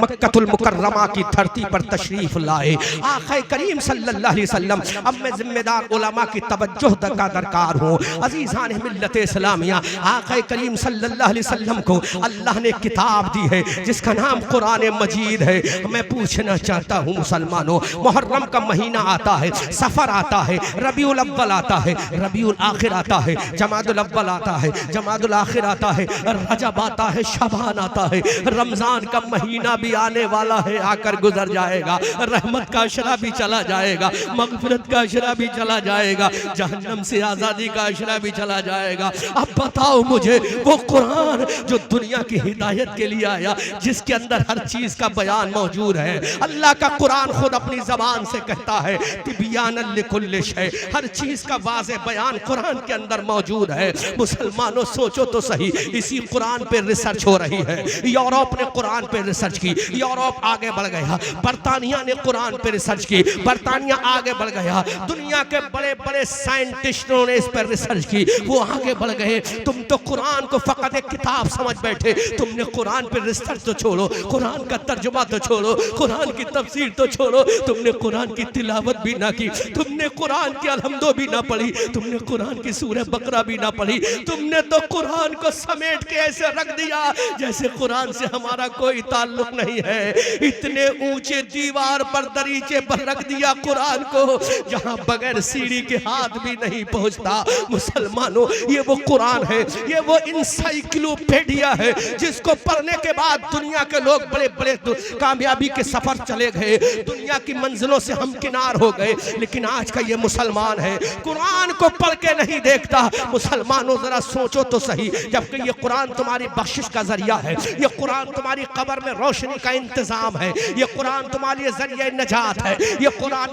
मक्कतुल मुकर्रमा की धरती पर तशरीफ लाए, आका करीम सल्लल्लाहु अलैहि वसल्लम, अब मैं जिम्मेदार उलमा की तवज्जो का दरकार हूँ। अजीज़ान मिल्लत इस्लामिया, आका करीम सल्लल्लाहु अलैहि वसल्लम को अल्लाह ने किताब दी है जिसका नाम कुरान मजीद है। मैं पूछना चाहता हूँ मुसलमानों, मुहर्रम का महीना आता है, सफर आता है, रबीउल अव्वल आता है, रबीउल आखिर आता है, जमादुल अव्वल आता है, जमादुल आखिर आता है, रजब आता है, शबान आता है, रमजान का महीना भी आने वाला है, आकर गुजर जाएगा। रहमत का अशरा भी चला जाएगा, मगफिरत का अशरा भी चला जाएगा, जहन्नम से आज़ादी का अशरा भी चला जाएगा। अब बताओ मुझे, वो कुरान जो दुनिया की हिदायत के लिए आया, जिसके अंदर हर चीज का बयान मौजूद है। अल्लाह का कुरान खुद अपनी जबान से कहता है तिबियानन लिकुल्लि शै, हर चीज का वाज़े बयान कुरान के अंदर मौजूद है। मुसलमानों सोचो तो सही, इसी कुरान पे रिसर्च हो रही है। यूरोप ने कुरान पे रिसर्च की, यूरोप आगे बढ़ गया। बरतानिया ने कुरान पे रिसर्च की, बरतानिया आगे बढ़ गया। दुनिया के बड़े बड़े साइंटिस्टों ने इस पर रिसर्च की, वो आगे बढ़ गए। तुम तो कुरान को फकत एक किताब समझ बैठे, तुमने कुरान पे रिसर्च तो छोड़ो, कुरान का तर्जुमा तो छोड़ो, कुरान की तफसीर तो छोड़ो, तुमने कुरान की तिलावत भी ना की, तुमने कुरान की अलहम्दो भी ना पढ़ी, तुमने कुरान की सूरह बकरा भी ना पढ़ी। तुमने तो कुरान को समेट के ऐसे रख दिया जैसे कुरान से हमारा कोई ताल्लुक नहीं है। इतने ऊंचे दीवार पर दरीचे पर रख दिया कुरान को, जहां बगैर सीढ़ी के हाथ भी नहीं पहुंचता। मुसलमानों, ये वो कुरान है, ये वो इंसाइक्लोपीडिया है जिसको पढ़ने के बाद दुनिया के लोग बड़े बड़े कामयाबी के सफर चले गए, दुनिया की मंजिलों से हम किनार हो गए। लेकिन आज का ये मुसलमान है, कुरान को पढ़ के नहीं देखता। मुसलमानों जरा सोचो तो सही, जबकि ये कुरान तुम्हारी बख्शिश का जरिया है, ये कुरान तुम्हारी कब्र में रोशनी का इंतजाम है, ये कुरान तुम्हारे जरिए नजात है, ये कुरान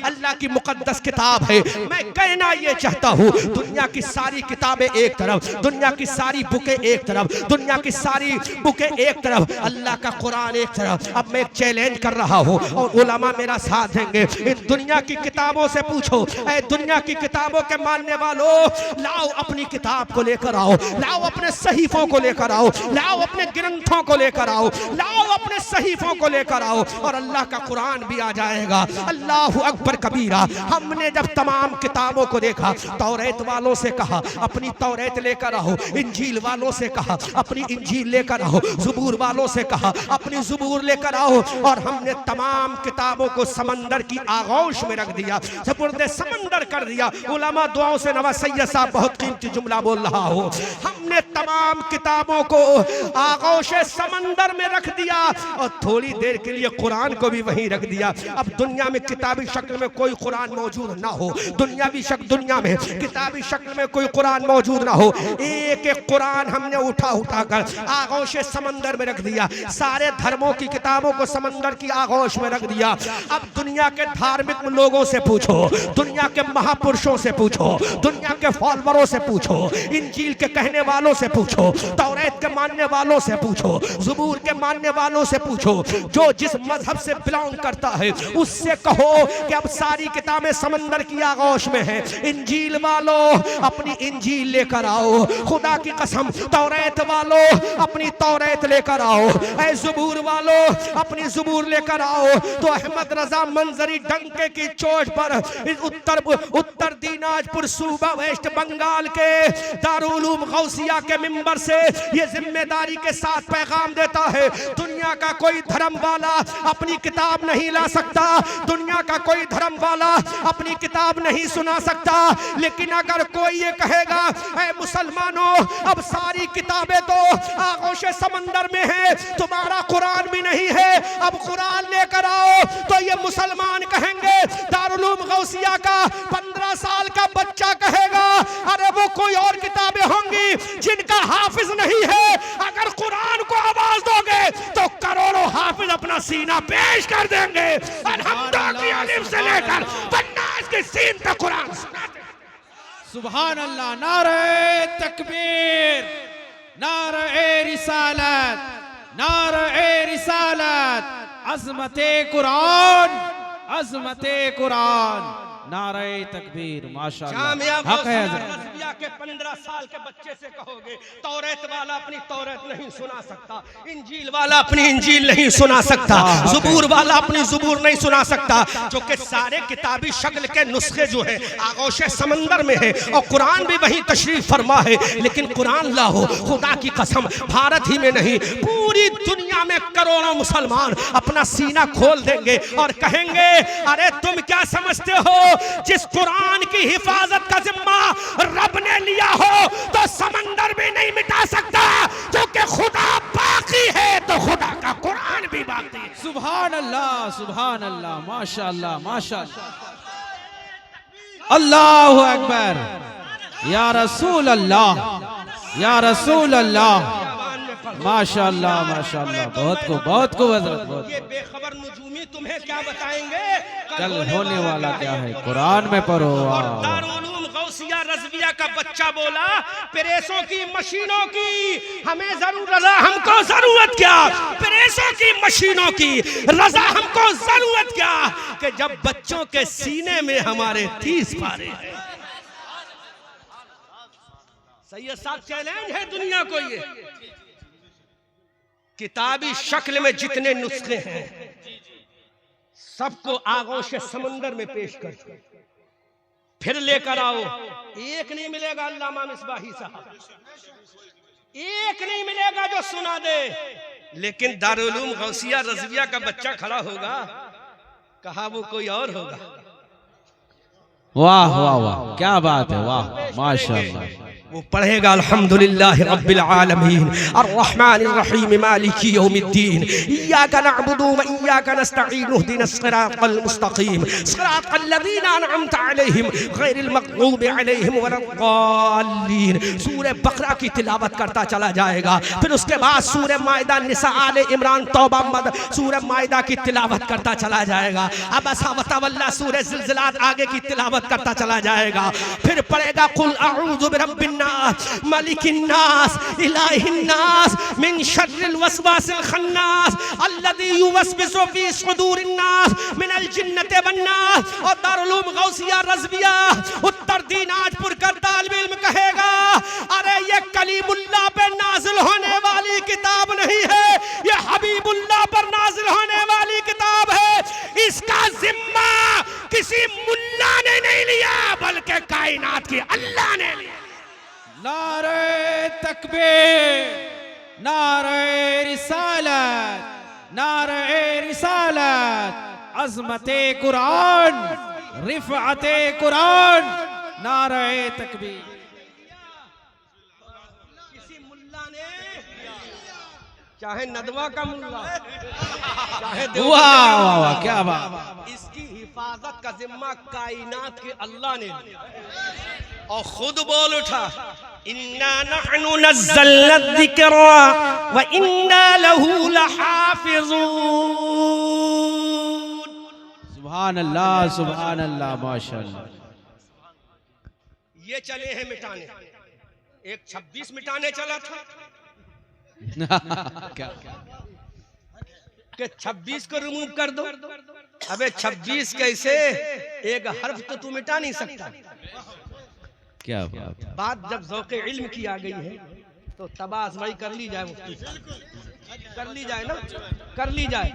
अल्लाह की मुकद्दस किताब है। मैं कहना ये चाहता हूँ, दुनिया की सारी किताबें एक तरफ, दुनिया की सारी बुकें एक तरफ, दुनिया की सारी बुकें एक तरफ, अल्लाह का कुरान एक तरफ। अब मैं एक चैलेंज कर रहा हूँ और उलमा मेरा साथ देंगे। इन दुनिया की किताबों से पूछो, ऐ दुनिया की किताबों के मानने वालों, लाओ अपनी किताब को लेकर आओ, लाओ अपने सहीफों को लेकर आओ, लाओ अपने ग्रंथों को लेकर आओ, लाओ अपने सहीफों को लेकर आओ, और अल्लाह का कुरान भी आ जाएगा। अल्लाहु अकबर कबीरा। हमने जब तमाम किताबों को देखा, तौरात वालों से कहा अपनी तौरात लेकर आओ, इंजील वालों से कहा अपनी इंजील लेकर आओ, ज़ुबूर वालों से कहा अपनी ज़ुबूर लेकर आओ, और हमने तमाम किताबों को समंदर की आगोश में रख दिया, सपुर्दे समंदर कर दिया। उलमा दुआओं से नवाज सैयद साहब बहुत कीमती जुमला बोल रहा हो, हमने तमाम किताबों को आगोश समंदर में रख दिया और थोड़ी देर के लिए कुरान को भी वहीं रख दिया। अब दुनिया में किताबी शक्ल में कोई कुरान मौजूद ना हो, दुनिया में किताबी शक्ल में कोई कुरान मौजूद ना हो, एक एक कुरान हमने उठा कर आगोश समंदर में रख दिया। सारे धर्मों की किताबों को समंदर की आगोश में रख दिया। अब दुनिया के धार्मिक लोगों से पूछो, दुनिया के महापुरुषों से पूछो, दुनिया के फॉलोअरों से पूछो, इंजील के कहने वालों से पूछो, तौरात के मानने वालों से पूछो, ज़ुबूर के मानने वालों से पूछो, जो जिस मजहब से बिलोंग करता है उससे कहो कि अब सारी किताबें समंदर की आगोश में है। इंजील वालों अपनी इंजील लेकर आओ, खुदा की कसम तौरात वालों अपनी तौरात लेकर आओ, ऐ ज़ुबूर वालों अपनी ज़ुबूर लेकर आओ। तो अहमद रजा मंजरी डंके की चोट पर उत्तर दीनाजपुर सूबा वेस्ट बंगाल के दारुल उलूम गौसिया के मिंबर से ये जिम्मेदारी के साथ पैगाम देता है, दुनिया का कोई धर्म वाला अपनी किताब नहीं ला सकता, दुनिया का कोई धर्म वाला अपनी किताब नहीं सुना सकता। लेकिन अगर कोई ये कहेगा ऐ मुसलमानों अब सारी किताबें तो आगोश समंदर में है, तुम्हारा कुरान भी नहीं है, अब कुरान लेकर आओ, तो ये मुसलमान कहेंगे, दारुल उलूम गौसिया का 15 साल का बच्चा कहेगा अरे वो कोई और किताबें होंगी जिनका हाफिज नहीं है। अगर कुरान को आवाज दोगे तो करोड़ों हाफिज अपना सीना पेश कर देंगे। अल्हम्दुलिल्लाह अलिफ से लेकर बन्नास के सीन तक कुरान सुनाते। सुभान अल्लाह। नारे तकबीर, नारे रिसालत, नारे रिसालत, अज़मते कुरान, अज़मते कुरान। नारे तकबीर जामिया माशाअल्लाह हक है हजरत। रज़विया के 15 साल के बच्चे से कहोगे तौरात वाला अपनी तौरात नहीं सुना सकता, इंजील वाला अपनी इंजील नहीं सुना सकता, ज़बूर वाला अपनी ज़बूर नहीं सुना सकता, जो कि सारे किताबी शक्ल के नुस्खे जो है आगोश समंदर में है और कुरान भी वही तशरीफ फरमा है। लेकिन कुरान लाहो, खुदा की कसम भारत ही में नहीं पूरी दुनिया में करोड़ों मुसलमान अपना सीना खोल देंगे और कहेंगे अरे तुम क्या समझते हो, जिस कुरान की हिफाजत का जिम्मा रब ने लिया हो तो समंदर भी नहीं मिटा सकता, क्योंकि खुदा बाकी है तो खुदा का कुरान भी बाकी है। सुभान अल्लाह माशाअल्लाह माशाअल्लाह। अल्लाहु अकबर या रसूल अल्लाह या रसूल अल्लाह माशाअल्लाह माशाअल्लाह। बहुत को हजरत। ये बेखबर नजूमी तुम्हें क्या बताएंगे कल होने वाला क्या है कुरान में पढ़ो। दारुल उलूम गौसिया रज़विया का बच्चा बोला प्रेसों की मशीनों की हमें रजा हमको जरूरत क्या, प्रेसों की मशीनों की रजा हमको जरूरत क्या, कि जब बच्चों के सीने में हमारे 30 पारे हैं। सैयद साहब चैलेंज है दुनिया को, ये किताबी शक्ल में जितने नुस्खे हैं सबको आगोश समंदर में पेश कर फिर लेकर आओ। एक नहीं मिलेगा अल्लामा मिसबाही साहब, एक नहीं मिलेगा जो सुना दे। लेकिन दारुल उलूम गौसिया रज़विया का बच्चा खड़ा होगा, कहा वो कोई और होगा। वाह वाह वाह क्या बात है, वाह माशाअल्लाह। वो पढ़ेगा अल्हम्दुलिल्लाह रब्बिल आलमीन अर्रहमानिर रहीम मालिकी यौमिद्दीन इय्याका नअबुदु व इय्याका नस्तईन इहदिनस सिरातल मुस्तकीम सिरातल लज़ीना अनअमता अलैहिम गैरिल मग़ज़ूबि अलैहिम वलद्दाल्लीन। सूरह बकरा की तिलावत करता चला जाएगा, फिर उसके बाद सूरह माइदा, निसा, आले इमरान, तौबा, मद, सूरह माइदा की तिलावत करता चला जाएगा। अबसा व तवल्ला सूरह ज़िलज़िलात आगे की तिलावत करता चला जाएगा। फिर पढ़ेगा कुल अऊज़ु बिरब्बिन नास मलिकिन नास इलाहिन नास मिन शर्रिल वसवासिल खन्नास अल्लज़ी युवस्विसु फी सुदूरिन नास मिनल जिन्नति वन नास। और दारुल उलूम गौसिया रज़विया उत्तर दीनाजपुर का तालिब इल्म कहेगा अरे ये कलीमुल्लाह पे नाजिल होने वाली किताब नहीं है, ये हबीबुल्लाह पर नाजिल होने वाली किताब है। इसका जिम्मा किसी मुल्ला ने नहीं लिया बल्कि कायनात के अल्लाह ने लिया। नारे तकबीर नारे रिसालत नारे रिसालत अज़मते कुरान रिफ़अते कुरान नारे तकबीर। किसी मुल्ला ने, चाहे नदवा का मुल्ला चाहे वाह वाह वाह क्या बात। इसकी हिफाजत का जिम्मा कायनात के अल्लाह ने लिया और खुद बोल उठा इन्ना नहनु नज़्ज़लना ज़िक्रा व इन्ना लहू लहाफ़िज़ून। सुभान अल्लाह माशाअल्लाह। ये चले हैं मिटाने, एक 26 मिटाने चला था क्या कि 26 को रिमूव कर दो। अबे 26 कैसे, एक हर्फ तो तू मिटा नहीं सकता। क्या बात। जब ज़ौक़े इल्म की आ गई है तो तबा आज़माई कर ली जाए, मुफ्ती कर ली जाए ना, कर ली जाए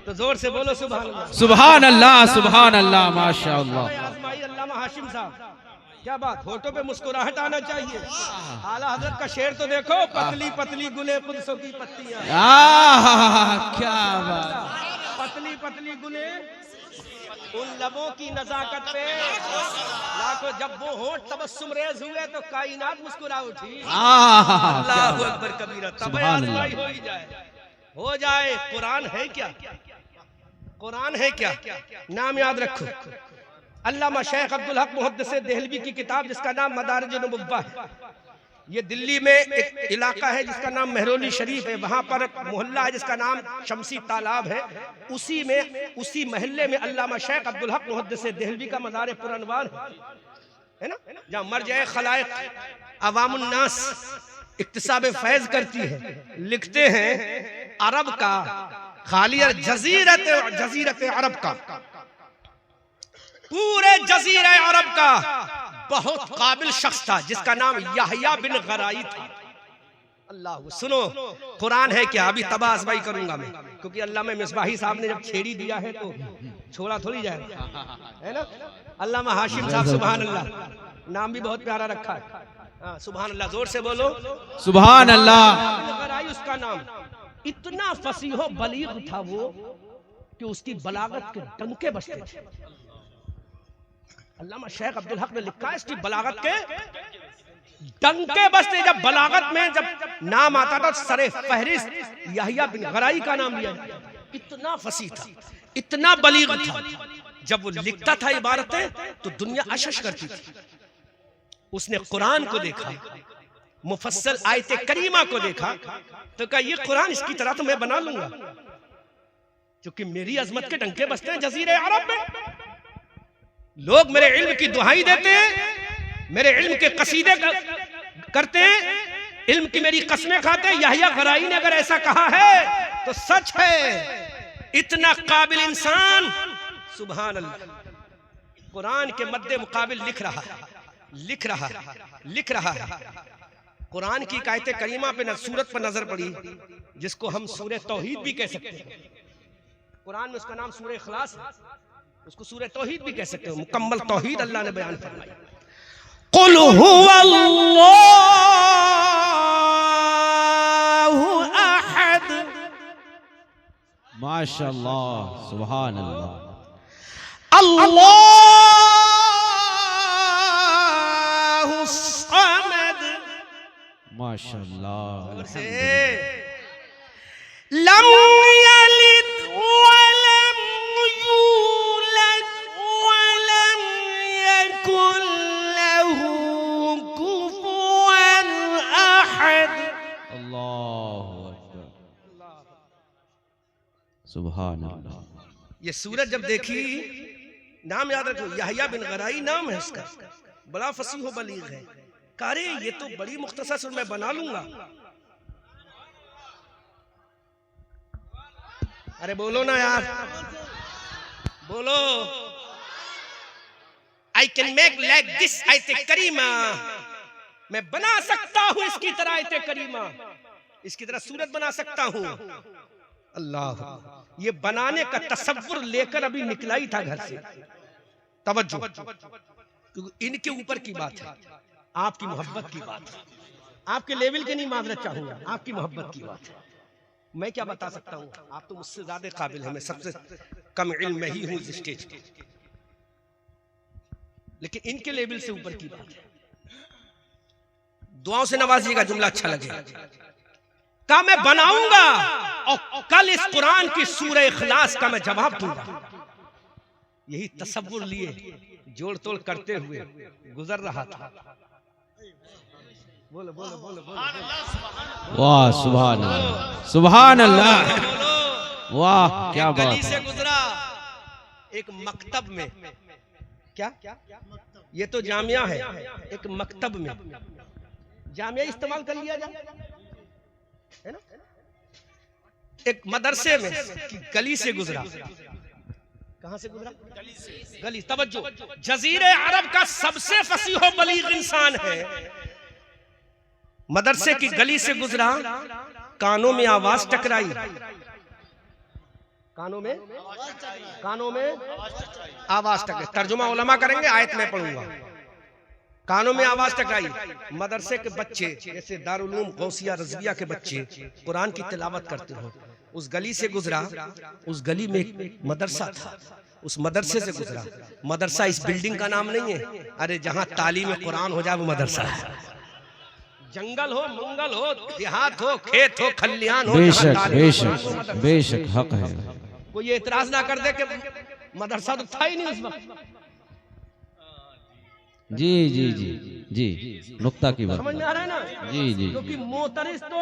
तो जोर से बोलो सुभान अल्लाह सुभान अल्लाह माशाअल्लाह। आज़माई अल्लामा हाशिम साहब क्या बात, होठों पे मुस्कुराहट आना चाहिए। आला हज़रत का शेर तो देखो, पतली पतली गुले कुदसों की पत्तियां, क्या बात। पतली पतली गुले उन लबों की नजाकत पे लाखों, जब वो होंठ तबस्सुम रेज हुए तो कायनात मुस्कुरा उठी। अल्लाहु अकबर कबीरा। तब आज़माई हो जाए। कुरान है क्या, कुरान है क्या, नाम याद रखो। अल्लामा शेख अब्दुल हक मुहद्दिस देहलवी की किताब जिसका नाम मदारिज नबुव्वा है। ये दिल्ली में एक इलाका है जिसका नाम मेहरौली शरीफ है, वहाँ पर मोहल्ला है जिसका नाम शमसी तालाब है। उसी में उसी महल्ले में अल्लामा शेख अब्दुल हक मुहद्दिस देहलवी का मज़ार पुरअनवार है ना, जहाँ मरजाए खलाइक अवामुन्नास इक्तिसाब फैज़ करती है। लिखते हैं अरब का खाली जजीरत अरब का पूरे जजीरे अरब का बहुत काबिल शख्स था जिसका नाम याहिया बिन गराई था। अल्लाह, सुनो कुरान है क्या, अभी तबाह आजमाई करूंगा मैं, क्योंकि अल्लाह में मिसबाही साहब ने जब छेड़ी दिया है तो छोड़ा थोड़ी जाएगा, है ना। अल्लामा हाशिम साहब, सुभान अल्लाह, नाम भी बहुत प्यारा रखा है। हाँ, सुभान अल्लाह, जोर से बोलो सुभान अल्लाह। गराई उसका नाम। इतना फसीहो बलीग था वो कि उसकी बलागत के डंके बजते थे। अल्लामा शेख अब्दुल हक ने लिखा है इसकी बलागत के डंके बजते। जब बलागत में जब नाम आता था सरे फहरिस्त याहिया बिन गराई का नाम लिया। इतना फसीह था, इतना बलीग था। जब वो लिखता था इबारतें तो दुनिया अशश करती थी। उसने कुरान को देखा, मुफस्सल आयत करीमा को देखा, तो कहा ये कुरान इसकी तरह तो मैं बना लूंगा, क्योंकि मेरी अजमत के डंके बजते हैं जजीरे अरब में। लोग मेरे इल्म की दुहाई देते हैं, मेरे इल्म के कसीदे करते हैं, इल्म की मेरी कसमें खाते हैं। याहिया गराई ने अगर ऐसा कहा है तो सच है। इतना काबिल इंसान, सुभान अल्लाह, कुरान के मद्दे मुकाबिल लिख रहा है। कुरान की आयत करीमा पे सूरत पर नजर पड़ी जिसको हम सूरह तौहीद भी कह सकते हैं। कुरान में उसका नाम सूरह इखलास है, उसको सूरह तौहीद भी कह सकते हो। मुकम्मल तौहीद अल्लाह ने बयान फरमाई। कुल हुवल्लाहु अहद, माशाअल्लाह, सुभान अल्लाह। अल्लाहु समद, माशाअल्लाह। लम यलिद वलम यूलद वलम यकुन लहू कुफुवन अहद। अल्लाहु अकबर, सुभान अल्लाह। ये सूरत जब देखी, नाम याद रखो, याहिया बिन गराई नाम है इसका, बड़ा फसीह बलीग है। अरे ये तो बड़ी मुख्तसर मैं बना लूंगा। अरे बोलो ना यार, बोलो। I can make like this आयत करीमा, मैं बना सकता हूं इसकी तरह आयत करीमा, इसकी तरह सूरत बना सकता हूं। अल्लाह, ये बनाने का तसव्वुर लेकर अभी निकला ही था घर से। तवज्जो, क्योंकि इनके ऊपर की बात है, आपकी मोहब्बत की बात है। आपके लेवल के नहीं माजरत चाहूंगा, आपकी मोहब्बत की बात है। मैं क्या बता सकता हूँ, आप तो मुझसे ज्यादा काबिल हैं, मैं सबसे कम इल्म में ही हूँ इस स्टेज पे, लेकिन इनके लेवल से ऊपर की बात है। दुआओं से नवाजिएगा, जुमला अच्छा लगेगा। का मैं बनाऊंगा और कल इस कुरान की सूरह इखलास का मैं जवाब दूंगा। यही तसव्वुर लिए जोड़ तोड़ करते हुए गुजर रहा था। बोलो बोलो बोलो बोलो। वाह, सुभान अल्लाह, सुभान अल्लाह, वाह, क्या बात गली से है। गुजरा एक मकतब में, क्या ये तो जामिया है, एक मकतब में, जामिया इस्तेमाल कर लिया जाए, है ना। एक मदरसे में कि गली से गुजरा। कहां से गुजरा? गली। तवज्जो, जजीरे अरब का सबसे फसीह बलीग इंसान है, मदरसे की गली से गुजरा, कानों में आवाज टकराई, कानों में आवाज टकराई। तर्जुमा उलमा करेंगे, आयत में पढ़ूंगा। कानों में आवाज टकराई, मदरसे के बच्चे जैसे दारुल उलूम गौसिया रज़विया के बच्चे कुरान की तिलावत करते हो, उस गली से गुजरा। उस गली में एक मदरसा था, उस मदरसे से गुजरा। मदरसा इस बिल्डिंग का नाम नहीं है, अरे जहां तालीम कुरान हो जाए वो मदरसा है। जंगल हो, मंगल हो, देहात हो, खेत हो, खलियान हो, बेशक बेशक बेशक, हक है। कोई ये इतराज ना कर दे कि मदरसा तो था ही नहीं उस वक्त। जी जी जी जी, नुक्ता की बात, समझ में आ रहा है ना? जी जी, क्योंकि मोतरिस तो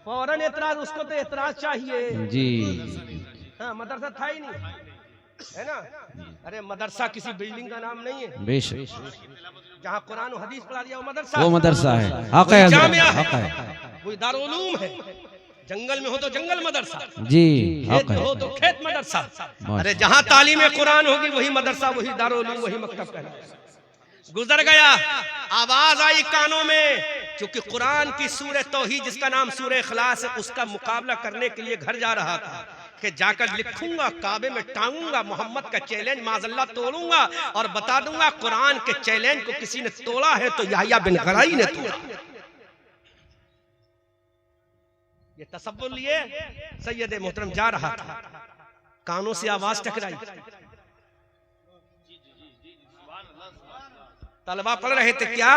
फौरन एतराज, उसको तो एतराज चाहिए जी। हाँ, मदरसा था ही नहीं, है ना। अरे मदरसा किसी बिल्डिंग का नाम नहीं है, बेशक जहाँ कुरान और हदीस पढ़ा दिया वो मदरसा, वो मदरसा है, हक है, जामिया हक है, है। वो दारुल उलूम है, जंगल में हो तो जंगल मदरसा, जी, खेत में हो तो खेत मदरसा। अरे जहां तालीम कुरान होगी वही मदरसा, वही दारुल उलूम, वही मकतब कहलाएगा। गुजर गया, आवाज आई कानों में, क्योंकि कुरान की सूरह तौहीद जिसका नाम सूरह इखलास है, उसका मुकाबला करने के लिए घर जा रहा था कि जाकर लिखूंगा, काबे में टांगूंगा, मोहम्मद का चैलेंज माज़अल्लाह तोड़ूंगा और बता दूंगा कुरान के चैलेंज को किसी ने तोड़ा है तो याह्या बिन गराई ने तोड़ा। ये तसव्वुर लिए सैयद मोहतरम जा रहा था, कानों से आवाज टकराई, तलबा पढ़ रहे थे क्या,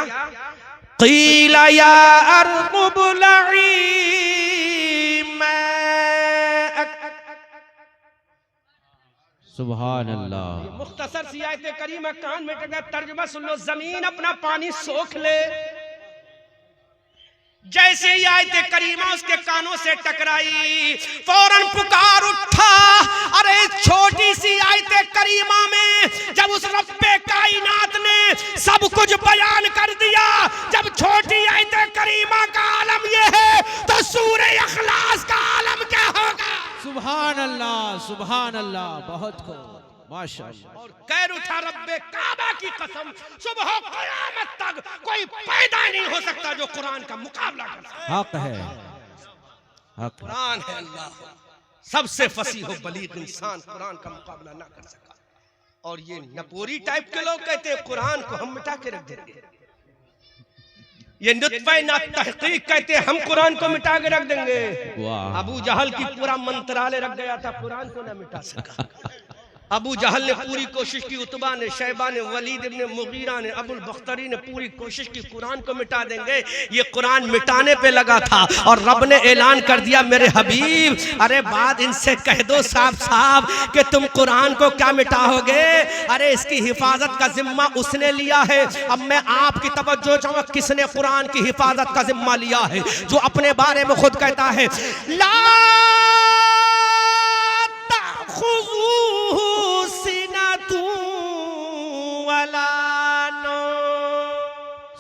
क़ीला या अर्ज़ु बुलई माअक। सुभान अल्लाह। मुख्तसर सी आयत करीमा कान में टकरा, तर्जुमा सुन लो, जमीन अपना पानी सोख ले। जैसे ही आयत करीमा उसके कानों से टकराई, फौरन पुकार उठा। अरे छोटी सी आयत करीमा में जब उस रब्बे कायनात ने सब कुछ बयान कर दिया, जब छोटी आयत करीमा का आलम ये है तो सूरह इखलास का आलम क्या होगा। सुभान अल्लाह, सुभान अल्लाह, बहुत खूब, माशाअल्लाह। और कैर उठा रब्बे काबा की कसम, सुबह क़यामत तक कोई पैदा नहीं हो सकता जो कुरान का मुकाबला कर सके। हक है, हक। कुरान है अल्लाह, सबसे फसीह व बलीग इंसान कुरान का मुकाबला ना कर सका। और ये नपोरी टाइप के लोग कहते हैं कुरान को हम मिटा के रख देंगे, ये नुत्फ़े ना तहक़ीक़ कहते हैं हम कुरान को मिटा के रख देंगे। अबू जहल की पूरा मंत्रालय रख गया था, कुरान को ना मिटा सका। अबू जहल ने पूरी कोशिश की, उतबा ने, शैबा ने, वलीद इब्न मुगीरा ने, अबुल बख्तरी ने पूरी कोशिश की कुरान को मिटा देंगे। ये कुरान मिटाने पे लगा था और रब ने ऐलान कर दिया, मेरे हबीब अरे बात इनसे कह दो साफ साफ कि तुम कुरान को क्या मिटाओगे। अरे इसकी हिफाजत का जिम्मा उसने लिया है। अब मैं आपकी तवज्जो चाहूंगा, किसने कुरान की हिफाजत का जिम्मा लिया है, जो अपने बारे में खुद कहता है ला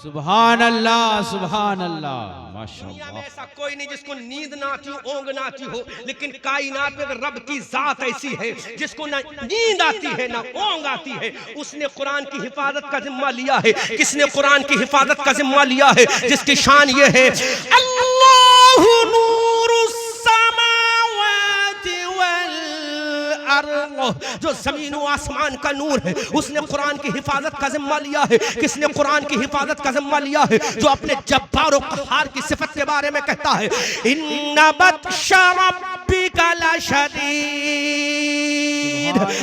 सुभान अल्लाह, सुभान अल्लाह, दुनिया में माशाअल्लाह। ऐसा कोई नहीं जिसको नींद ना आती हो, ऊँघ ना आती हो, लेकिन कायनात में रब की जात ऐसी है जिसको ना नींद आती है ना ऊँघ आती है। उसने कुरान की हिफाजत का जिम्मा लिया है। किसने कुरान की हिफाजत का जिम्मा लिया है? जिसकी शान ये है, अल्लाहु नूरुस समावाति वल अर्ज़, जो जमीन व आसमान का नूर है, उसने कुरान की हिफाजत का जिम्मा लिया है। किसने कुरान की हिफाजत का जिम्मा लिया है? जो अपने जब्बार और क़हार की सिफत के बारे में कहता है, इन्ना बत्शा रब्बिका लशदीद,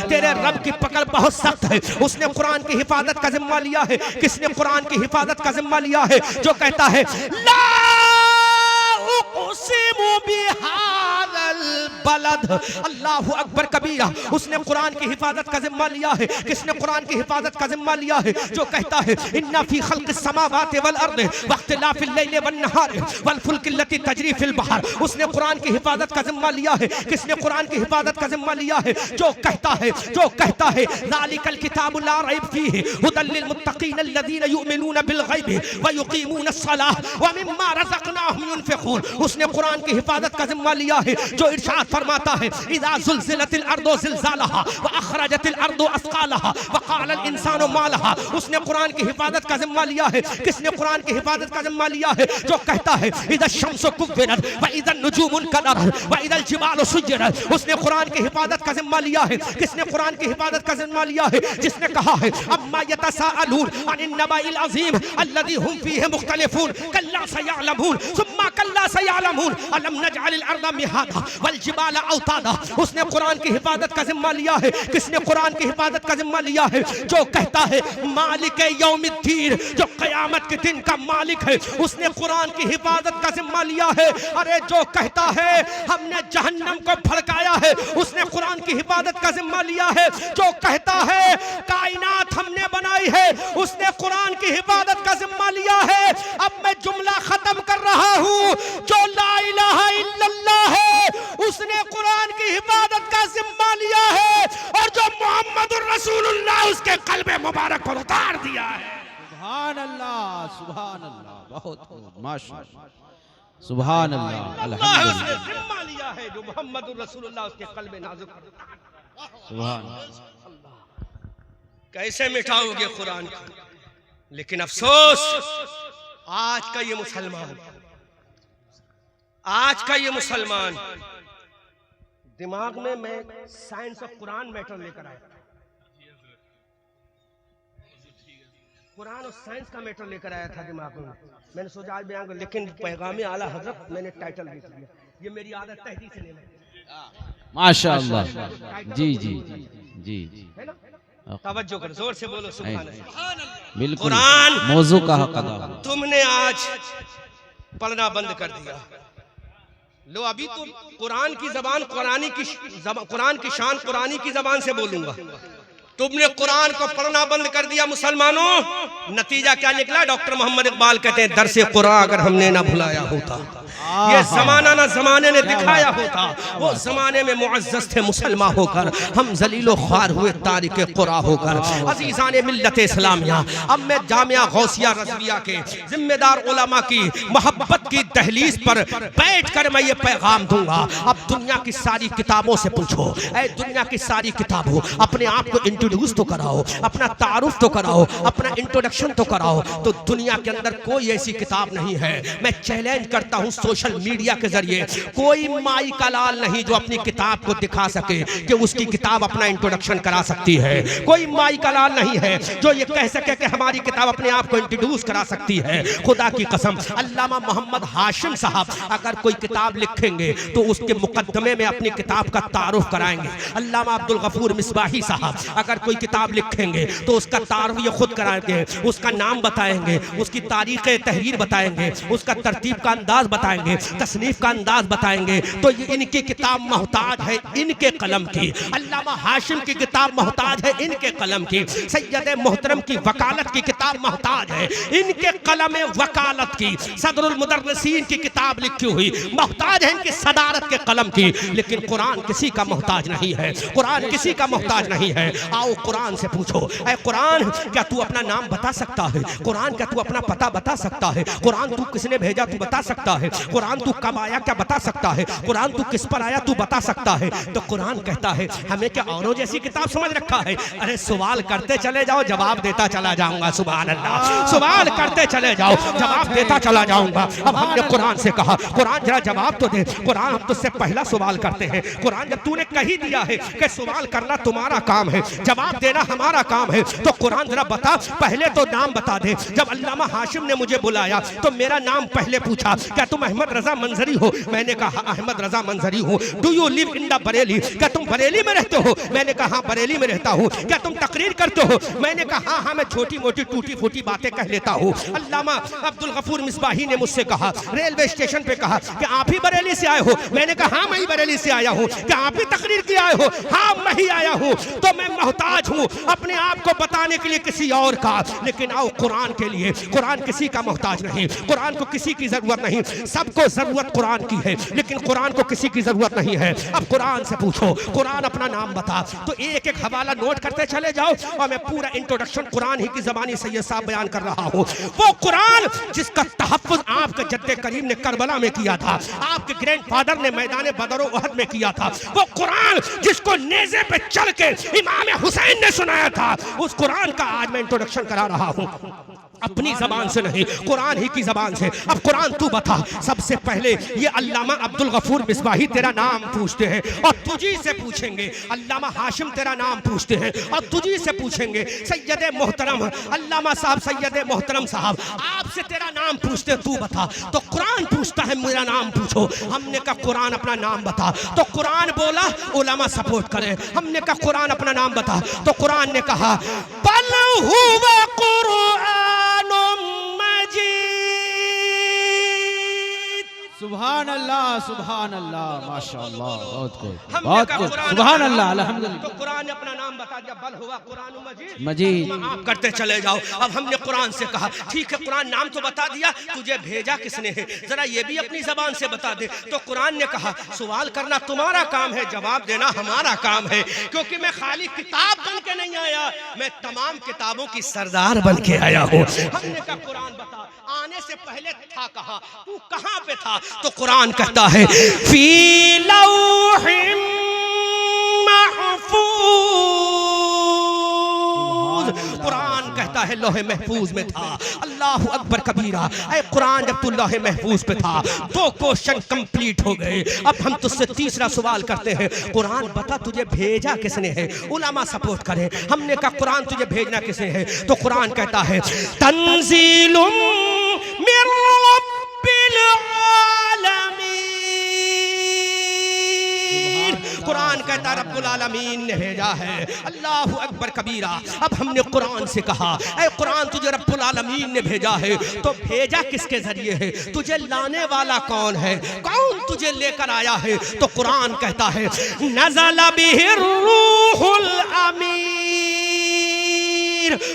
तेरे रब की पकड़ बहुत सख्त है। उसने कुरान की हिफाजत का जिम्मा लिया है। किसने कुरान की हिफाजत का जिम्मा लिया है? जो कहता है ला उक़सिमु बिहाज़ल बलद, अल्लाहु अकबर कबीरा, उसने कुरान की हिफाजत का जिम्मा लिया है। किसने कुरान की हिफाजत का जिम्मा लिया है? जो कहता है इन्ना फी खल्क़िस समावाति वल अर्ज़ व इख्तिलाफ़िल लैलि वन नहार वल फुल्कि लती तजरी फिल बहर, उसने कुरान की हिफाजत का जिम्मा लिया है। किसने कुरान की हिफाजत का जिम्मा लिया है? जो कहता है ज़ालिकल किताबु ला रैब फ़ीहि हुदल लिल मुत्तक़ीन अल्लज़ीना युमिनूना बिल गैबि व युक़ीमूना अस्सलाह व मिम्मा रज़क़नाहुम युनफ़िक़ून, उसने कुरान की हिफाजत का जिम्मा लिया है। जो इरशाद फरमाता है इज़ा ज़ुल्ज़िलतिल अर्दु ज़िलज़ालहा व अख़रजतिल अर्दु अस्क़ालहा व क़ालल इंसानु मा लहा, उसने कुरान की हिफाजत का जिम्मा लिया है। किसने कुरान की हिफाजत का जिम्मा लिया है? जो कहता है इज़ा शम्सु कुव्विरत व इज़ा नुजूमु कदरत व इज़ा जिबालु सुय्यरत, उसने कुरान की हिफाजत का जिम्मा लिया है। किसने कुरान की हिफाजत का जिम्मा लिया है? जिसने कहा है अम्मा यतसाअलून अनिन नबाइल अज़ीम अल्लज़ी हुम फ़ीहि मुख्तलिफ़ून कल्ला सयअलमून सुम्मा कल्ला सयअलमून अलम नजअलिल अर्ज़ मिहादा वल जिबाला औतादा, उसने कुरान की हिफाजत का जिम्मा लिया है। किसने कुरान की हिफाजत का जिम्मा लिया है? जो कहता है मालिक यौमिद्दीन, जो क़यामत के दिन का मालिक है, उसने कुरान की हिफाजत का जिम्मा लिया है। अरे जो कहता है हमने जहन्नम को भड़काया है, उसने कुरान की हिफाजत का जिम्मा लिया है। जो कहता है कायनात हमने बनाई है, उसने कुरान की हिफाजत का जिम्मा लिया है। अब मैं जुमला खत्म कर रहा हूँ। जो ला इलाहा इल्लल्लाह है, उसने कुरान की हिफाजत का जिम्मा लिया है, और जो मोहम्मदुर रसूलुल्लाह उसके कल्बे मुबारक पर उतार दिया है। सुभान अल्लाह, सुभान अल्लाह, बहुत खूब, माशाअल्लाह। सुभान अल्लाह उसने अल्हम्दुलिल्लाह जिम्मा लिया है जो मोहम्मद रसूलुल्लाह उसके कल्ब में नाज़िल कर। सुभान कैसे मिटाओगे कुरान को? लेकिन अफसोस आज का ये मुसलमान दिमाग में मैं साइंस ऑफ कुरान मैटर लेकर आया, कुरान और साइंस का मैटर लेकर आया था दिमाग में। मैंने सोचा आज बयान कर, लेकिन पैगाम आला हजरत मैंने टाइटल लिख दिया। ये मेरी आदत तहरीर से लेना माशाअल्लाह। जी जी जी जी है ना। तवज्जो कर, जोर से बोलो सुभान अल्लाह। बिल्कुल कुरान मौजू का हक अदा। तुमने आज पढ़ना बंद कर दिया। लो अभी तो कुरान की जबान कुरान की शान कुरानी की जबान से बोलूंगा। तुमने कुरान को पढ़ना बंद कर दिया मुसलमानों। नतीजा क्या निकला? डॉक्टर मोहम्मद इकबाल कहते हैं दरसे कुरान अगर हमने ना भुलाया होता, ये जमाना ना जमाने ने दिखाया होता, वो जमाने में मुअज्जज थे मुसलमान होकर, हम जलीलो ख्वार हुए तारिक कुरान होकर। अजीजान मिल्लत इस्लामिया, अब मैं जामिया गौसिया रज़विया के जिम्मेदार उलमा की मोहब्बत की दहलीज पर बैठ कर मैं ये पैगाम दूंगा। अब दुनिया की सारी किताबों से पूछो, ऐ दुनिया की सारी किताबों, अपने आप को इंट्रोड्यूस तो कराओ, अपना तारुफ तो कराओ, अपना इंट्रोडक्शन तो कराओ। तो दुनिया के अंदर कोई ऐसी किताब नहीं है, मैं चैलेंज करता हूं सोशल मीडिया के जरिए, कोई माई का लाल नहीं जो अपनी किताब को दिखा सके कि उसकी किताब अपना इंट्रोडक्शन करा सकती है। कोई माई का लाल नहीं है जो ये कह सके कि हमारी किताब अपने आप को इंट्रोड्यूस करा सकती है। खुदा की कसम, अल्लामा मोहम्मद हाशिम साहब अगर कोई किताब लिखेंगे तो उसके मुकदमे में अपनी किताब का तारुफ कराएंगे। अल्लामा अब्दुल गफूर मिसबाही साहब अगर कोई किताब लिखेंगे तो उसका तारुफ ये खुद कराएंगे, उसका नाम बताएंगे, उसकी तारीख तहरीर बताएंगे, उसका तरतीब का अंदाज बताएंगे, तसनीफ का अंदाज बताएंगे। तो ये इनकी किताब मोहताज है इनके कलम की। अल्लामा हाशिम की किताब मोहताज है इनके कलम की। सैयद मोहतरम की वकालत की किताब मोहताज है इनके कलम वकालत की। सदरुल मुदर्रिसीन की किताब लिखी हुई मोहताज है इनकी सदारत के कलम की। लेकिन कुरान किसी का मोहताज नहीं है, कुरान किसी का मोहताज नहीं है। आओ कुरान से पूछो, ऐ कुरान क्या तू अपना नाम बता सकता है? कुरान क्या तू अपना पता बता सकता है? कुरान तू किसने भेजा तू बता सकता है? कुरान तू कब आया क्या बता सकता है? कुरान तू किस पर आया तू बता सकता है? तो कुरान कहता है हमें क्या औरों जैसी किताब समझ रखा है? अरे सवाल करते चले जाओ, जवाब देता चला जाऊंगा। सुभान अल्लाह। सवाल करते चले जाओ, जवाब देता चला जाऊंगा। अब हमने कुरान से कहा कुरान जरा जवाब तो दे। कुरान हम तुझसे पहला सवाल करते हैं। कुरान जब तूने कही दिया है कि सवाल करना तुम्हारा काम है, जवाब देना हमारा काम है, तो कुरान जरा बता, पहले तो नाम बता दे। जब अल्लामा हाशिम ने मुझे बुलाया तो मेरा नाम पहले पूछा, क्या तुम अहमद रजा मंजरी हो? मैंने कहा अहमद रजा मंजरी हूँ। Do you live in the Bareilly? क्या तुम बरेली में रहते हो? मैंने कहा हाँ बरेली में रहता हूँ। क्या तुम तकरीर करते हो? मैंने कहा हाँ मैं छोटी मोटी टूटी फूटी बातें कह लेता हूँ। अल्लामा अब्दुल गफूर मिसबाही ने मुझसे कहा रेलवे स्टेशन पे कहा कि आप ही बरेली से आए हो? मैंने कहा हाँ मैं ही बरेली से आया हूँ। क्या आप ही तकरीर किए आए हो? हाँ मैं ही आया हूँ। तो मैं मोहताज हूँ अपने आप को बताने के लिए किसी और का। लेकिन आओ कुरान के लिए, कुरान किसी का मोहताज नहीं, कुरान को किसी की जरूरत नहीं। सबको जरूरत कुरान की है लेकिन कुरान को किसी की जरूरत नहीं है। अब कुरान से पूछो, कुरान अपना नाम बता। तो एक एक हवाला नोट करते चले जाओ और मैं पूरा इंट्रोडक्शन कुरान ही की जबानी सैयद साहब बयान कर रहा हूँ। वो कुरान जिसका तहफ्फुज़ आपके जद्दे करीम ने करबला में किया था, आपके ग्रैंडफादर ने मैदान बदर और उहद में किया था। वो कुरान जिसको नेज़े पे चढ़ के इमाम हुसैन ने सुनाया था, उस कुरान का आज मैं इंट्रोडक्शन करा रहा हूँ। अपनी जबान से नहीं, कुरान ही की जबान से। अब कुरान तू बता। सबसे पहले ये अल्लामा अब्दुल गफूर मिसबाही तेरा नाम पूछते हैं और तुझी से पूछेंगे। अल्लामा हाशिम तेरा नाम पूछते हैं और तुझी से पूछेंगे। सैयद मोहतरम अल्लामा साहब, सैयद मोहतरम साहब, आपसे तेरा नाम पूछते, तू बता। तो कुरान पूछता है मेरा नाम पूछो। हमने कहा कुरान अपना नाम बता। तो कुरान बोला उलमा सपोर्ट करें। हमने कहा कुरान अपना नाम बता। तो कुरान ने कहा बल हुवा कुरानुम मजीद। सुभान अल्लाह, सुभान अल्लाह, माशाअल्लाह, बहुत खूब, हमने बहुत कहा खूब, कुरान सुभान अपना अल्लाह, नाम- अल्हम्दुलिल्लाह। तो कुरान ने अपना नाम बता दिया, बल हुआ कुरान मजीद। आप करते चले जाओ। अब हमने कुरान से कहा ठीक है कुरान नाम तो बता दिया, तुझे भेजा किसने है जरा ये भी अपनी जबान से बता दे। तो कुरान ने कहा सवाल करना तुम्हारा काम है, जवाब देना हमारा काम है। क्योंकि मैं खाली किताब बन के नहीं आया, मैं तमाम किताबों की सरदार बन के आया हूँ। हमने कहा कुरान बता। आने से पहले था कहाँ, तू कहाँ पे था? तो कुरान कहता है फी लौहिम महफूज, कुरान कहता है लोहे महफूज में था। अल्लाह अकबर कबीरा। ऐ कुरान, जब तू लोहे महफूज पे था 2 क्वेश्चन कंप्लीट हो गए। अब हम तुझसे तीसरा सवाल करते हैं, कुरान बता तुझे भेजा किसने है? उलमा सपोर्ट करें। हमने कहा कुरान तुझे भेजना किसने है? तो कुरान कहता है तंजीलुम मिर रब्बिल आलमीन। कुरान कहता रब्बुल आलमीन ने भेजा है। अल्लाह अकबर कबीरा। अब हमने कुरान से कहा ऐ कुरान तुझे रब्बुल आलमीन ने भेजा है, तो भेजा किसके जरिए है? तुझे लाने वाला कौन है? कौन तुझे लेकर आया है? तो कुरान कहता है नज़ल बिहिर रूहुल अमीन।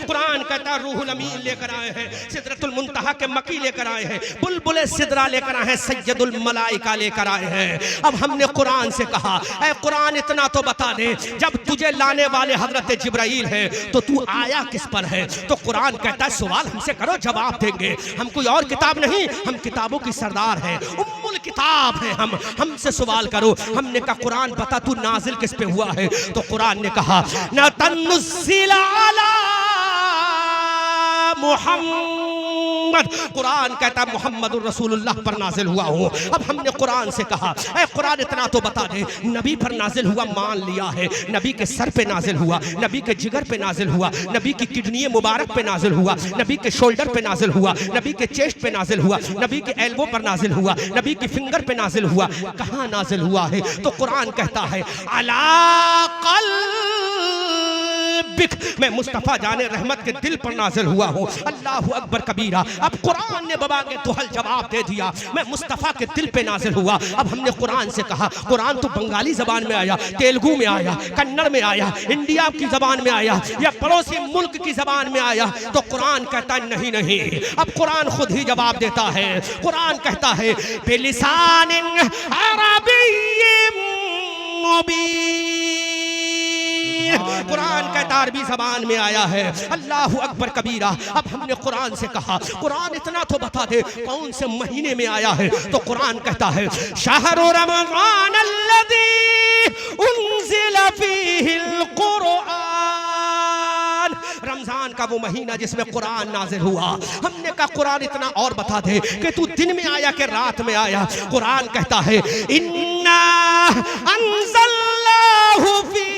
कुरान कहता रूहुल अमीन लेकर आए हैं, सिदरतुल मुंतहा के मकी लेकर आए हैं, बुलबुल सिदरा लेकर आए हैं, सैयदुल मलाइका लेकर आए हैं। अब हमने कुरान से कहा ऐ कुरान इतना तो बता दे, जब तुझे लाने वाले हजरत जिब्राइल है तो तू आया किस पर है? तो कुरान कहता है सवाल हमसे करो जवाब देंगे। हम कोई और किताब नहीं, हम किताबों की सरदार है, उम्मुल किताब है हम, हमसे सवाल करो। हमने कहा कुरान बता तू नाजिल किस पे हुआ है? तो कुरान ने कहा न तनुज़्ज़िल अला मुहम्मद। कुरान कहता मोहम्मद रसूलुल्लाह पर नाजिल हुआ हूँ। अब हमने कुरान से कहा ऐ कुरान इतना तो बता दे, नबी पर नाजिल हुआ मान लिया है, नबी के सर पे नाजिल हुआ, नबी के जिगर पे नाजिल हुआ, नबी की किडनी मुबारक पे नाजिल हुआ, नबी के शोल्डर पे नाजिल हुआ, नबी के चेस्ट पे नाजिल हुआ, नबी के एल्बो पर नाजिल हुआ, नबी की फिंगर पे नाजिल हुआ। कहाँ नाजिल हुआ है? तो कुरान कहता है अला कल्बिक, मैं मुस्तफा जाने रहमत के दिल पर नाजिल हुआ हूँ। अल्लाह अकबर कबीरा। अब कुरान ने बाबा के तुहल जवाब दे दिया, मैं मुस्तफा के दिल पे नाजिल हुआ। अब हमने कुरान से कहा कुरान तो बंगाली जबान में आया, तेलुगु में आया, कन्नड़ में आया, इंडिया की जबान में आया या पड़ोसी मुल्क की जबान में आया? तो कुरान कहता है नहीं नहीं। अब कुरान खुद ही जवाब देता है। कुरान कहता है बिलिसानिन अरबिय्यिम मुबीन। कुरान कहता अरबी जबान में आया है। अल्लाह अकबर कबीरा। अब हमने कुरान से कहा कुरान इतना तो बता दे कौन से महीने में आया है? तो कुरान कहता है शहरु रमज़ान अल्लज़ी उन्ज़िला फ़ीहिल कुरआन। रमजान का वो महीना जिसमें कुरान नाजिल हुआ। हमने कहा कुरान इतना और बता दे कि तू दिन में आया कि रात में आया? कुरान कहता है इन्ना अंज़लनाहु फ़ी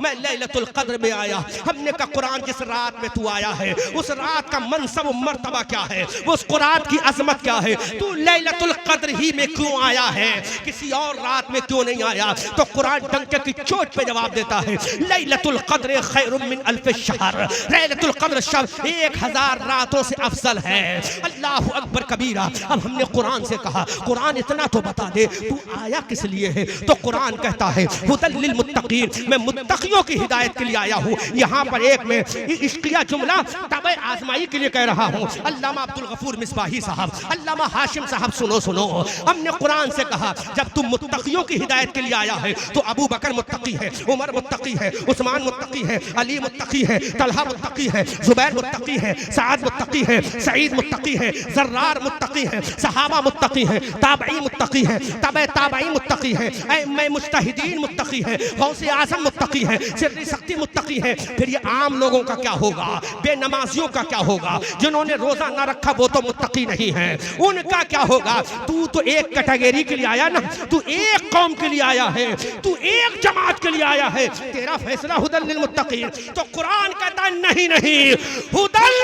मैं लैलतुल कद्र में आया। हमने कहा कुरान जिस रात में तू आया है उस रात का मनसब मर्तबा क्या है, उस कुरान की अजमत क्या है? तू लैलतुल कद्र ही में क्यों आया है, किसी और रात में क्यों नहीं आया? तो कुरान डंके की चोट पे जवाब देता है लैलतुल कद्र खैरुम मिन अल्फ शहर। लैलतुल कद्र शब 1000 रातों से अफजल है। अल्लाह अकबर कबीरा। अब हमने कुरान से कहा कुरान इतना तो बता दे तू आया किस लिए है? तो कुरान कहता है हुदल लिल मुत्तकीन, मैं मुत्तकियों की हिदायत के लिए आया हूँ। यहाँ पर एक मैं इश्किया जुमला तब आजमाई के लिए कह रहा हूँ। अल्लामा अब्दुल गफूर मिसबाही साहब, अल्लामा हाशिम साहब सुनो सुनो। हमने कुरान से कहा जब तुम मुत्तकियों की हिदायत के लिए आया है तो अबू बकर मुत्तकी है, उमर मुत्तकी है, उस्मान मुत्तकी है, अली मुत्तकी है, तलहा मुत्तकी है, जुबैर मुत्तकी है, साद मुत्तकी है, सईद मुत्तकी है, जर्रार मुत्तकी है, सहाबा मुत्तकी है, ताबई मुत्तकी है, तबे ताबई मुत्तकी है, मैं मुज्तहिदीन मुत्तकी है, गौसे आजम मुत्तकी है, सिर्री सख्ती मुत्तकी है। फिर ये आम लोगों का क्या होगा, बेनमाजियों का क्या होगा, जिन्होंने रोजा ना रखा वो तो मुत्तकी नहीं है, उनका क्या होगा? तू तो एक कैटेगरी के लिए आया ना, तू एक कौम के लिए आया है, तू एक जमात के लिए आया है। तेरा फैसला हुदल लिल मुत्तकीन। तो कुरान कहता नहीं नहीं, हुदल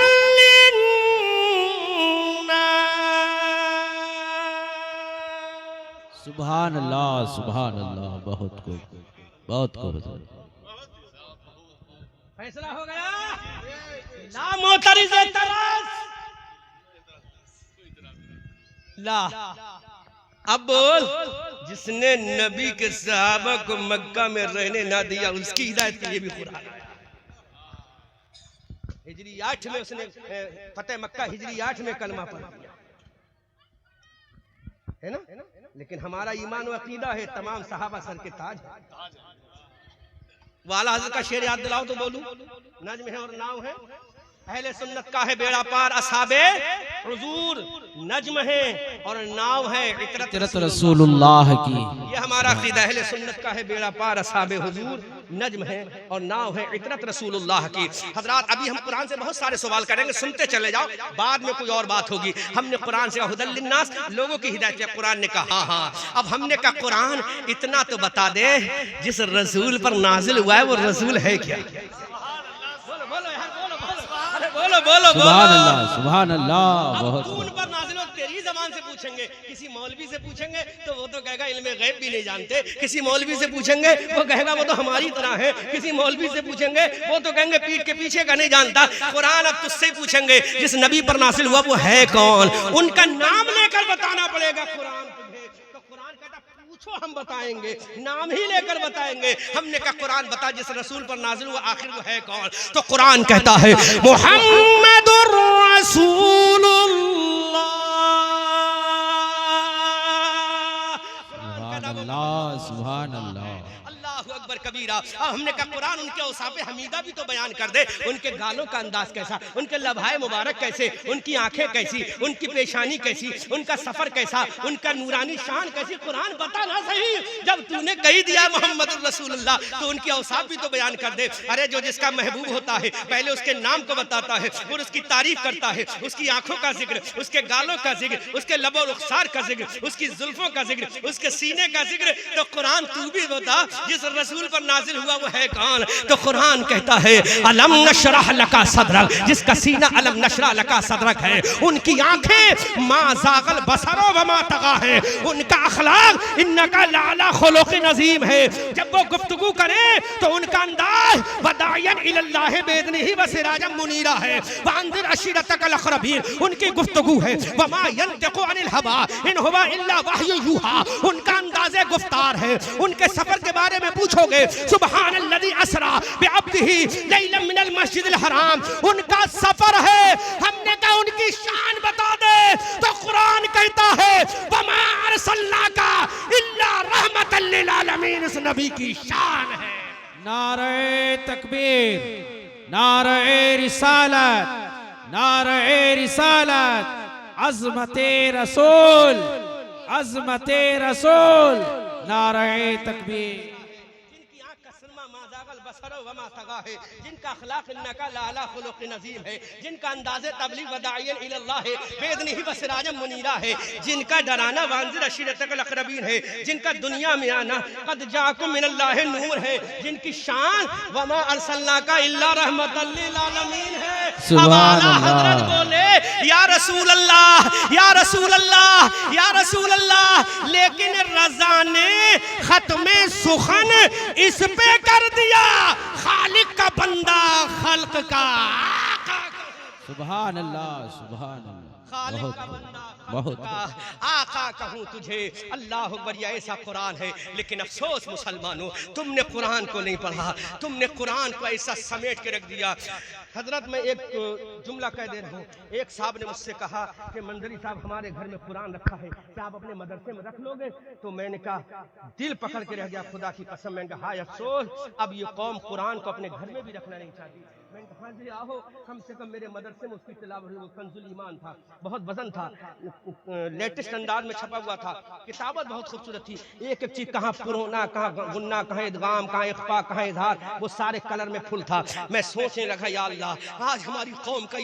सुभान अल्लाह सुभान अल्लाह। बहुत को फैसला हो गया। ला मोतरिज़ तरस ला। अब बोल, जिसने नबी के सहाबा को मक्का में रहने ना दिया उसकी हिदायत के लिए भी कुरान आया। हिजरी 8 में उसने फतेह मक्का हिजरी 8 में कलमा पढ़ दिया है ना। लेकिन हमारा ईमान व अकीदा है तमाम सहाबा सर के ताज है। वाला हज़रत का शेर याद दिलाओ तो बोलूं। नज्म है और नाव है। अहले सुन्नत का है बेड़ा पार, असहाबे हुजूर नज्म है और नाव है इतरत रसूलुल्लाह की। ये हमारा अकीदा अहले सुन्नत का है बेड़ा पार, असहाबे हुजूर नज्म है और नाव है इतरत रसूलुल्लाह की। हजरात अभी हम कुरान से बहुत सारे सवाल करेंगे, सुनते चले जाओ, बाद में कोई और बात होगी। हमने कुरान से हुदल लिन्नास, लोगों की हिदायत किया, कुरान ने कहा हाँ। अब हमने कहा कुरान इतना तो बता दे जिस रसूल पर नाजिल हुआ है वो रसूल है क्या? बोलो बोलो सुभान अल्लाह, सुभान अल्लाह। बहुत कौन पर नाज़िल हो, तेरी ज़बान से पूछेंगे। किसी मौलवी से पूछेंगे तो वो तो कहेगा इल्मे गैब भी नहीं जानते। किसी मौलवी से पूछेंगे वो कहेगा वो तो हमारी तरह है। किसी मौलवी से पूछेंगे वो तो कहेंगे पीठ के पीछे का नहीं जानता। कुरान अब तुझसे ही पूछेंगे जिस नबी पर नाज़िल हुआ वो है कौन, उनका नाम लेकर बताना पड़ेगा कुरान तुम्हें। तो कुरान कहता पूछो हम बताएंगे, नाम ही लेकर बताएंगे। हमने कहा कुरान बता जिस रसूल पर नाज़िल हुआ आखिर वो है कौन? तो कुरान कहता है मुहम्मदुर रसूलुल्लाह। सुभान अल्लाह, अल्लाहु अकबर कबीरा। अब हमने कहा कुरान उनके औसाफ़े हमीदा भी तो बयान कर दे। उनके गालों का अंदाज कैसा, उनके लभाए मुबारक कैसे, उनकी आंखें कैसी, उनकी पेशानी कैसी, उनका सफर कैसा, उनका नूरानी शान कैसी, कुरान बता ना सही। जब तूने कही दिया मोहम्मद रसूलुल्लाह तो उनकी औसाफ भी तो बयान कर दे। अरे जो जिसका महबूब होता है पहले उसके नाम को बताता है, फिर उसकी तारीफ करता है, उसकी आंखों का जिक्र, उसके गालों का जिक्र, उसके लबो रुखसार का जिक्र, उसकी जुल्फों का जिक्र, उसके सीने का जिक्र। तो कुरान तू भी बता जिस रसूल पर नाजिल हुआ वो है कौन? तो कुरान कहता है अलम नशरह लका सदरक, जिसका सीना अलम नशरह लका सदरक है। उनकी आंखें मा जागल बसरो व मा तगा है। उनका अखलाक इन्नका लाला खुलुक़िन अज़ीम है। जब वो गुफ्तगू करे तो उनका अंदाज वदायन इलल्लाह बेदनिही व सिराजम मुनीरा है। वअंदिर अशीरतकल अक़रबीन, उनकी गुफ्तगू है। व मा यंतिक़ु अनिल हवा इन हुवा इल्ला वह्यु यूहा, उनका अंदाज़े गुफ्तार है। उनके सफर के बारे में पूछोगे सुब्हानल्लज़ी अस्रा बिअब्दिही लैलन मिनल मस्जिदिल हराम, उनका सफर है। हमने कहा उनकी शान बता दे तो कुरान कहता है वमा अरसलनाका इल्ला रहमतल लिल आलमीन, इस नबी की शान है। नारे तकबीर, नारे रिसालत, नारे रिसालत, अज़मते रसूल, अज़मते रसूल, नारे तकबीर। जिनकी आंख का सनमा मा जागल बसरो व मा तगा है, जिनका अखलाक इन्नका लाला खुलुक़िन अज़ीम है, जिनका अंदाज़े तबलीग वदायन इलल्लाह है बेदनिही व सिराजम मुनीरा है, जिनका डराना वांज़िर अशीरतकल अक़रबीन है, जिनका दुनिया में आना क़द जाकुम मिनल्लाहि नूर है, जिनकी शान व मा अरसलनाका इल्ला रहमतल लिल आलमीन है। सुभान आला हज़रत अल्लाह। बोले या रसूल अल्लाह, या रसूल अल्लाह, या रसूल अल्लाह, लेकिन रज़ा ने खत्मे सुखन इस पे कर दिया, खालिक का बंदा खल्क का आका। सुभान अल्लाह, सुभान अल्लाह। खालिक बहुत का बंदा बहुत का आका कहूँ तुझे। अल्लाह अकबर, ये ऐसा कुरान है। लेकिन अफसोस मुसलमानों तुमने कुरान को नहीं पढ़ा, तुमने कुरान को ऐसा समेट के रख दिया। हजरत मैं एक जुमला कह दे रहा हूँ। एक साहब ने मुझसे कहा कि मंजरी साहब हमारे घर में कुरान रखा है, क्या आप अपने मदरसे में रख लोगे? तो मैंने कहा दिल पकड़ के रह गया, खुदा की कसम। मैंने कहा हाय अफसोस, अब ये कौम कुरान को अपने घर में भी रखना नहीं चाहती। मैंने कहा हाँ जी आओ, कम से कम मेरे मदरसे में उसकी तिलावत हुई। कंजुल ईमान था, बहुत वजन था, लेटेस्ट अंदाज में छपा हुआ था, किताबत बहुत खूबसूरत थी। एक एक चीज कहाँ पुरोना, कहाँ गुन्ना, कहाँ इदगाम, कहाँ इख्फा, कहाँ इजहार, वो सारे कलर में फुल था। मैं सोचने लगा या अल्लाह आज हमारी कौम का